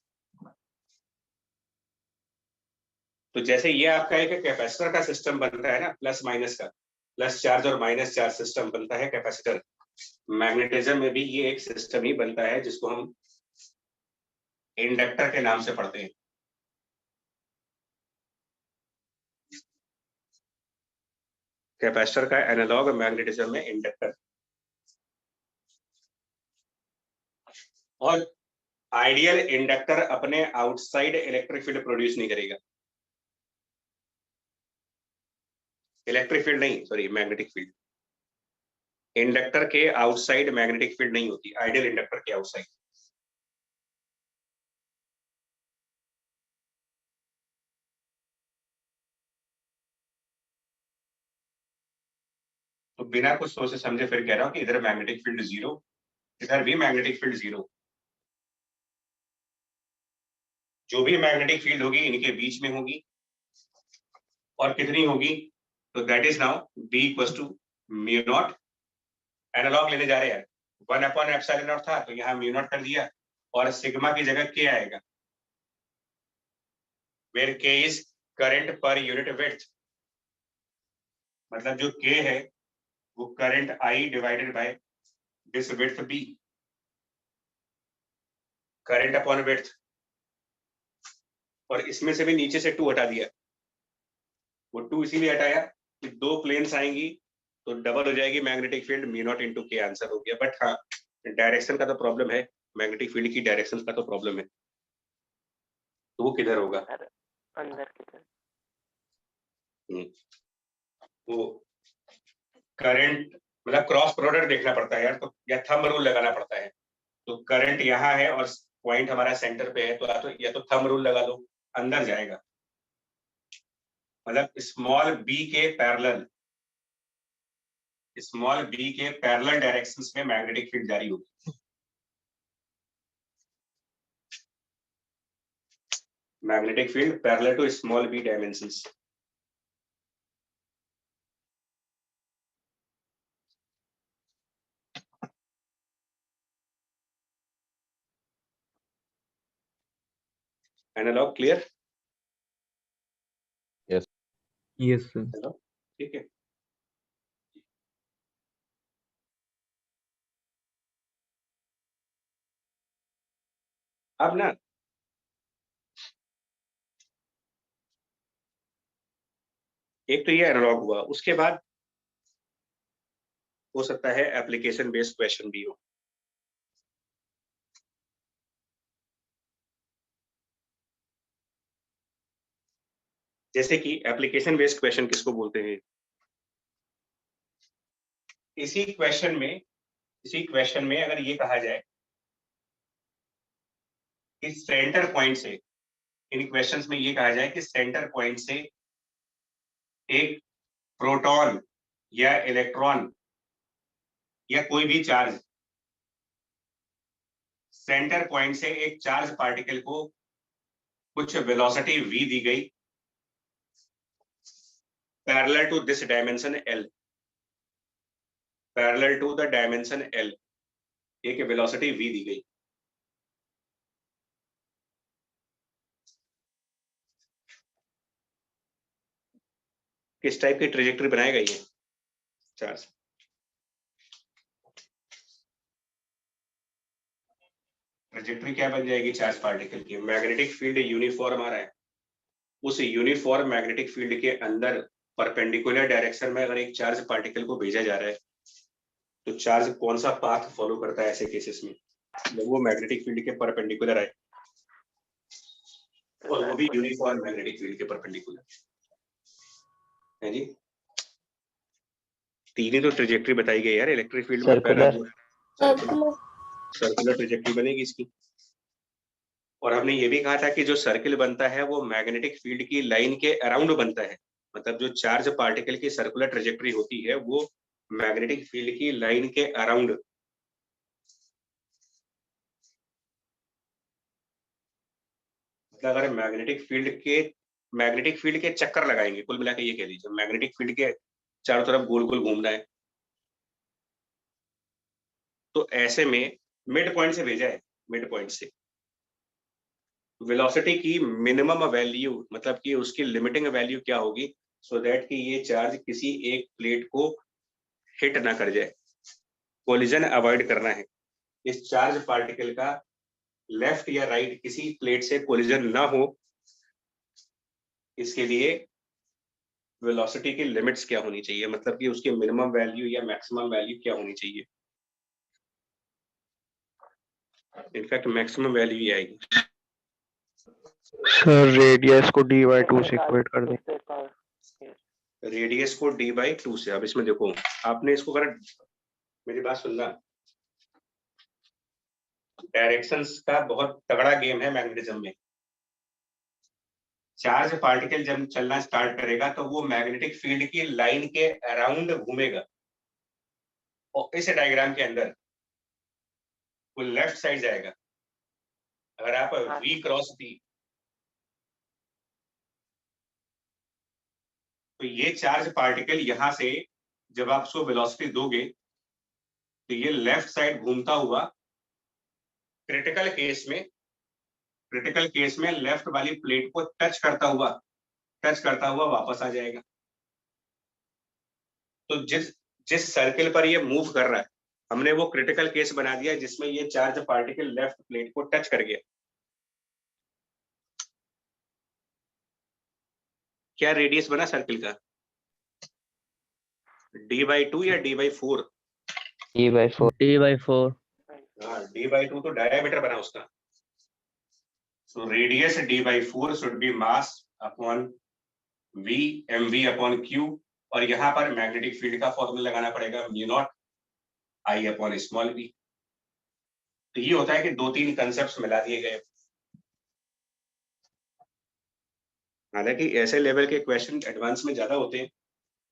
तो जैसे ये आपका एक कैपेसिटर का सिस्टम बनता है ना, प्लस माइनस का, प्लस चार्ज और माइनस चार्ज सिस्टम बनता है कैपेसिटर, मैग्नेटिज्म में भी ये एक सिस्टम ही बनता है जिसको हम इंडक्टर के नाम से पढ़ते हैं। कैपेसिटर का एनालॉग मैग्नेटिज्म में इंडक्टर। और आइडियल इंडक्टर अपने आउटसाइड इलेक्ट्रिक फील्ड प्रोड्यूस नहीं करेगा, इलेक्ट्रिक फील्ड नहीं, सॉरी मैग्नेटिक फील्ड। इंडक्टर के आउटसाइड मैग्नेटिक फील्ड नहीं होती, आइडियल इंडक्टर के आउटसाइड। तो बिना कुछ सोचे समझे फिर कह रहा हूं कि इधर मैग्नेटिक फील्ड 0, इधर भी मैग्नेटिक फील्ड 0। जो भी मैग्नेटिक फील्ड होगी इनके बीच में होगी, और कितनी होगी, तो that is now B = μ0। Analogue लेने जा रहे हैं, 1/ε0 था तो यहाँ म्यू नॉट कर दिया, और सिग्मा की जगह के आएगा, where k is current per unit width, मतलब जो के है वो current I divided by this width b, current upon width. और इसमें से भी नीचे से 2 हटा दिया, वो 2 इसीलिए हटाया कि 2 प्लेन्स आएंगी तो डबल हो जाएगी magnetic field, mu not into के आंसर हो गया। बट हाँ, डायरेक्शन का तो प्रॉब्लम है, मैग्नेटिक फील्ड की डायरेक्शन का तो प्रॉब्लम है, तो वो किधर होगा? अंदर की तरफ। वो करंट मतलब क्रॉस प्रोडक्ट देखना पड़ता है यार, तो या थंब रूल लगाना पड़ता है। तो करंट यहाँ है और पॉइंट हमारा सेंटर पे है, तो या तो थंब रूल लगा दो, अंदर जाएगा, मतलब स्मॉल बी के पैरेलल डायरेक्शंस में मैग्नेटिक फील्ड जारी होगी। Magnetic field parallel to small b dimensions. Analog clear? Yes, sir. ठीक है। अब ना एक तो ये एनालॉग हुआ, उसके बाद हो सकता है एप्लीकेशन बेस्ड क्वेश्चन भी हो। जैसे कि एप्लीकेशन बेस्ड क्वेश्चन किसको बोलते हैं? इसी क्वेश्चन में अगर ये कहा जाए कि सेंटर पॉइंट से, इन क्वेश्चंस में ये कहा जाए कि सेंटर पॉइंट से एक प्रोटॉन या इलेक्ट्रॉन या कोई भी चार्ज, सेंटर पॉइंट से एक चार्ज पार्टिकल को कुछ वेलोसिटी v दी गई parallel to this dimension l, parallel to the dimension l, एक वेलोसिटी v दी गई। किस टाइप की ट्रेजेक्टरी बनाएगा ये चार्ज? ट्रेजेक्टरी क्या बन जाएगी चार्ज पार्टिकल की? मैग्नेटिक फील्ड यूनिफॉर्म आ रहा है, उस यूनिफॉर्म मैग्नेटिक फील्ड के अंदर परपेंडिकुलर डायरेक्शन में अगर एक चार्ज पार्टिकल को भेजा जा रहा है तो चार्ज कौन सा पाथ फॉलो करता है ऐसे केसेस में? जब वो मैग्नेटिक फील्ड के परपेंडिकुलर आए, और वो भी यूनिफॉर्म मैग्नेटिक फील्ड के परपेंडिकुलर है जी। तीन ही तो ट्रेजेक्टरी बताई गई यार, इलेक्ट्रिक फील्ड में पहला सर्कुलर ट्रेजेक्टरी बनेगी इसकी। और हमने ये भी कहा था कि जो सर्किल बनता है वो मैग्नेटिक फील्ड की लाइन के अराउंड बनता है, मतलब जो चार्ज पार्टिकल की सर्कुलर ट्रेजेक्टरी होती है वो मैग्नेटिक फील्ड की लाइन के अराउंड, मतलब अगर मैग्नेटिक फील्ड के चक्कर लगाएंगे, कुल मिला के ये कह लीजिए मैग्नेटिक फील्ड के चारों तरफ गोल गोल घूमना है, तो ऐसे में मिड पॉइंट से भेजा है, मिड पॉइंट से वेलोसिटी की मिनिमम वैल्यू, मतलब कि उसकी लिमिटिंग वैल्यू क्या होगी, सो दैट कि ये चार्ज किसी एक प्लेट को हिट ना कर जाए, कोलिजन अवॉइड करना है। इस चार्ज पार्टिकल का लेफ्ट या राइट किसी प्लेट से कोलिजन ना हो, इसके लिए वेलोसिटी की लिमिट्स क्या होनी चाहिए, मतलब कि उसकी मिनिमम वैल्यू या मैक्सिमम वैल्यू क्या होनी चाहिए। इनफैक्ट मैक्सिमम वैल्यू ही आएगी। सर रेडियस को d/2 से इक्वेट कर दें। रेडियस को d/2 से। अब इसमें देखो, आपने इसको अगर मेरी बात सुनना, डायरेक्शंस का बहुत तगड़ा गेम है मैग्नेटिज्म में। चार्ज पार्टिकल जब चलना स्टार्ट करेगा तो वो मैग्नेटिक फील्ड की लाइन के अराउंड घूमेगा, और इस डायग्राम के अंदर वो लेफ्ट साइड जाएगा। अगर आप v क्रॉस p, तो ये चार्ज पार्टिकल यहां से जब आप उसको वेलोसिटी दोगे तो ये लेफ्ट साइड घूमता हुआ क्रिटिकल केस में लेफ्ट वाली प्लेट को टच करता हुआ वापस आ जाएगा। तो जिस सर्किल पर ये मूव कर रहा है, हमने वो क्रिटिकल केस बना दिया जिसमें ये चार्ज पार्टिकल लेफ्ट प्लेट को टच कर गया। क्या रेडियस बना सर्किल का? d/2 या d/4? D/4 D/4 हाँ, d/2 तो डायमीटर बना उसका। So radius d/4 should be mass upon v mv upon q, और यहाँ पर मैग्नेटिक फील्ड का फॉर्मूला लगाना पड़ेगा μ0 I अपॉन स्मॉल v। तो ये होता है कि 2-3 कंसेप्ट मिला दिए गए। हालांकि ऐसे लेवल के क्वेश्चन एडवांस में ज्यादा होते हैं,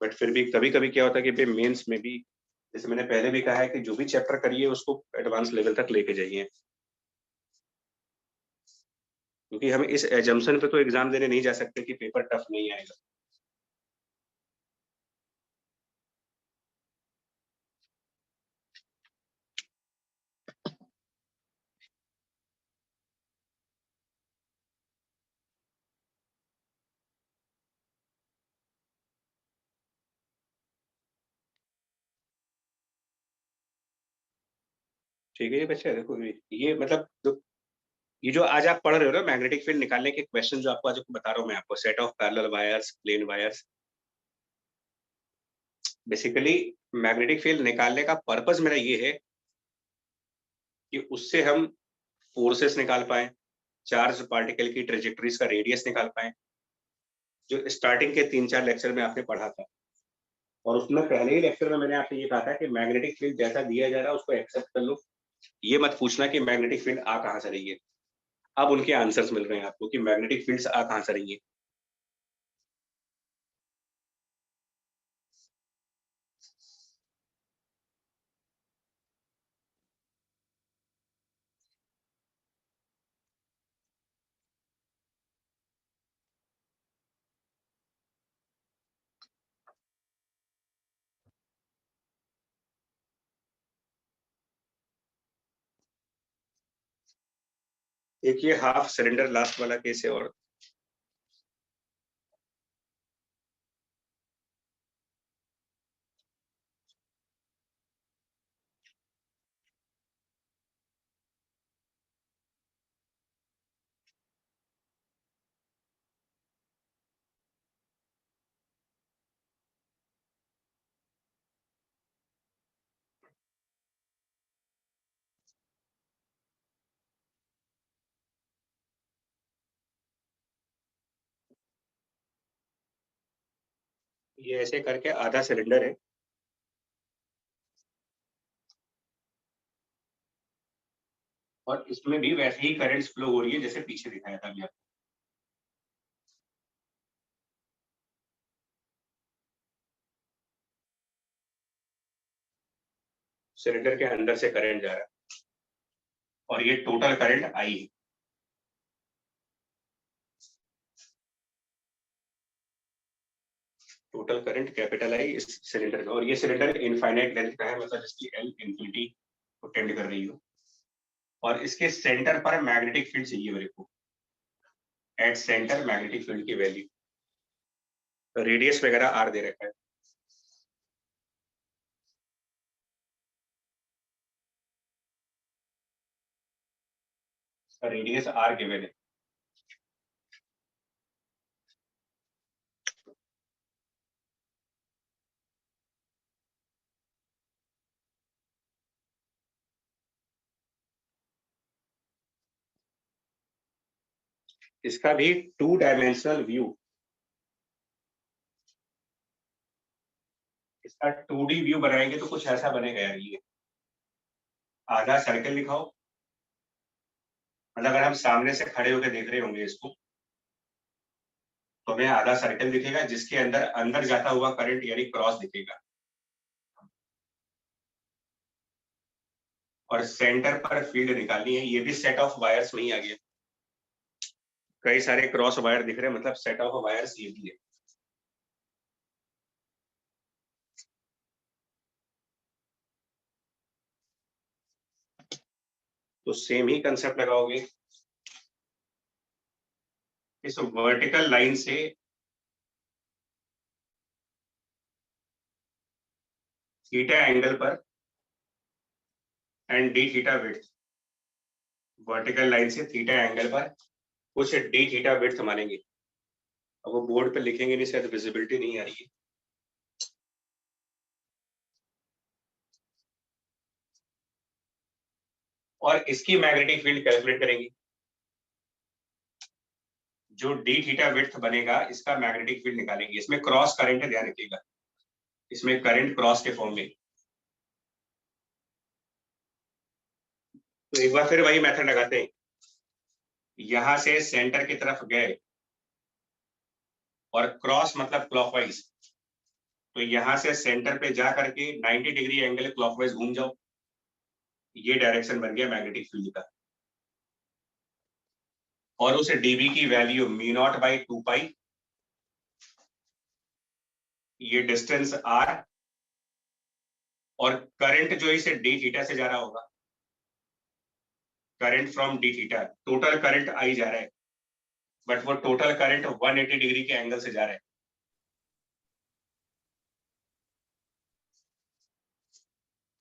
बट फिर भी कभी कभी क्या होता है कि मेंस में भी, जैसे मैंने पहले भी कहा है कि जो भी चैप्टर करिए उसको एडवांस लेवल तक लेके जाइए, क्योंकि हम इस एजम्पशन पे तो एग्जाम देने नहीं जा सकते कि पेपर टफ नहीं आएगा। ठीक है ये बच्चे, देखो ये मतलब ये जो आज आप पढ़ रहे हो ना मैग्नेटिक फील्ड निकालने के क्वेश्चन, जो आपको आज बता रहा हूँ मैं आपको, set of parallel wires, plane wires, basically magnetic field निकालने का पर्पस मेरा ये है कि उससे हम फोर्सेस निकाल पाए, चार्ज पार्टिकल की ट्रेजेक्टरीज का रेडियस निकाल पाए, जो स्टार्टिंग के 3-4 लेक्चर में आपने पढ़ा था। और उसमें पहले ही लेक्चर में मैंने आपसे ये कहा था कि मैग्नेटिक फील्ड जैसा दिया जा रहा है उसको एक्सेप्ट कर लो, ये मत पूछना कि मैग्नेटिक फील्ड आ कहाँ से रही है। अब उनके आंसर्स मिल रहे हैं आपको कि मैग्नेटिक फील्ड्स आ कहाँ से रही है। एक ये हाफ सिलेंडर लास्ट वाला केस है, और ये ऐसे करके आधा सिलेंडर है, और इसमें भी वैसे ही करंट्स फ्लो हो रही है जैसे पीछे दिखाया था अभी आपको। सिलेंडर के अंदर से करंट जा रहा है, और ये टोटल करंट आई है। टोटल करंट कैपिटल आई इस सिलेंडर का, और ये सिलेंडर इनफाइनाइट लेंथ का है, मतलब इसकी एल इंफिनिटी को टेंड कर रही हो, और इसके सेंटर पर मैग्नेटिक फील्ड चाहिए मेरे को, एट सेंटर मैग्नेटिक फील्ड की वैल्यू, रेडियस वगैरह आर दे रखा है। रेडियस आर गिवन है। इसका भी 2 डायमेंशनल व्यू, इसका 2D व्यू बनाएंगे तो कुछ ऐसा बनेगा यार। ये आधा सर्कल दिखाओ, मतलब अगर हम सामने से खड़े होकर देख रहे होंगे इसको, तो हमें आधा सर्कल दिखेगा जिसके अंदर अंदर जाता हुआ करंट यानी क्रॉस दिखेगा, और सेंटर पर फील्ड निकालनी है। ये भी सेट ऑफ वायर्स में ही आ गया, कई सारे क्रॉस वायर दिख रहे हैं, मतलब सेट ऑफ वायर्स ये भी है। तो सेम ही कंसेप्ट लगाओगे। इस वर्टिकल लाइन से थीटा एंगल पर and D theta width, vertical line से थीटा एंगल पर कुछ डी थीटा विड्थ मानेंगे। अब वो बोर्ड पे लिखेंगे नहीं, शायद विजिबिलिटी नहीं आ रही है। और इसकी मैग्नेटिक फील्ड कैलकुलेट करेंगे। जो डी थीटा विड्थ बनेगा इसका मैग्नेटिक फील्ड निकालेंगे। इसमें क्रॉस करंट है, ध्यान रखिएगा, इसमें करंट क्रॉस के फॉर्म में। तो एक बार फिर वही मेथड लगाते हैं। यहां से सेंटर की तरफ गए और क्रॉस मतलब क्लॉकवाइज, तो यहां से सेंटर पे जा करके 90 डिग्री एंगल क्लॉकवाइज घूम जाओ। ये डायरेक्शन बन गया मैग्नेटिक फील्ड का। और उस डीबी की वैल्यू μ0 बाई 2 पाई, ये डिस्टेंस r, और करंट जो इसे डी थीटा से जा रहा होगा, current from D theta, total current I जा रहा है, बट वो टोटल करंट 180 डिग्री के एंगल से जा रहा है।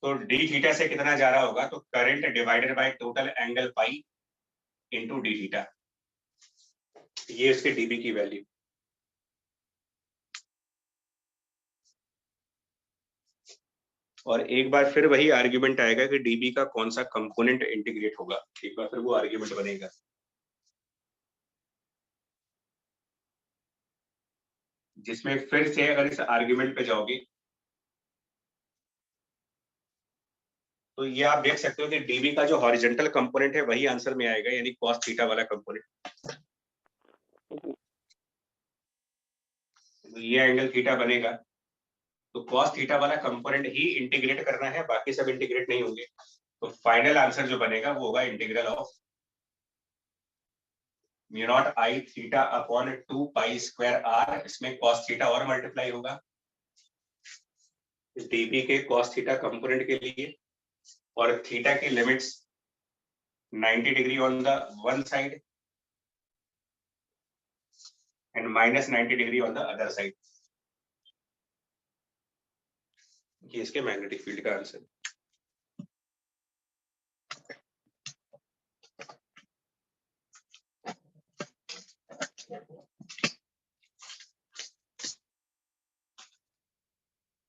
तो डी थीटा से कितना जा रहा होगा, तो current divided by total angle pi into D theta, ये इसके डीबी की वैल्यू। और एक बार फिर वही आर्ग्यूमेंट आएगा कि डीबी का कौन सा कंपोनेंट इंटीग्रेट होगा। एक बार फिर वो आर्ग्यूमेंट बनेगा। जिसमें फिर से अगर इस आर्ग्यूमेंट पे जाओगे तो ये आप देख सकते हो कि डीबी का जो हॉरिजॉन्टल कंपोनेंट है वही आंसर में आएगा, यानी cos थीटा वाला कंपोनेंट। ये एंगल थीटा बनेगा, तो cos थीटा वाला कंपोनेंट ही इंटीग्रेट करना है, बाकी सब इंटीग्रेट नहीं होंगे। तो फाइनल आंसर जो बनेगा वो होगा integral of μ0 I theta upon 2 pi square r। इसमें cos थीटा और मल्टीप्लाई होगा डीबी के cos थीटा कंपोनेंट के लिए, और थीटा की limits 90 degree on the one side and minus 90 degree on the other side. ये इसके मैग्नेटिक फील्ड का आंसर।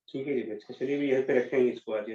ठीक है जी, चलिए भी यहीं पे रखेंगे इसको आज।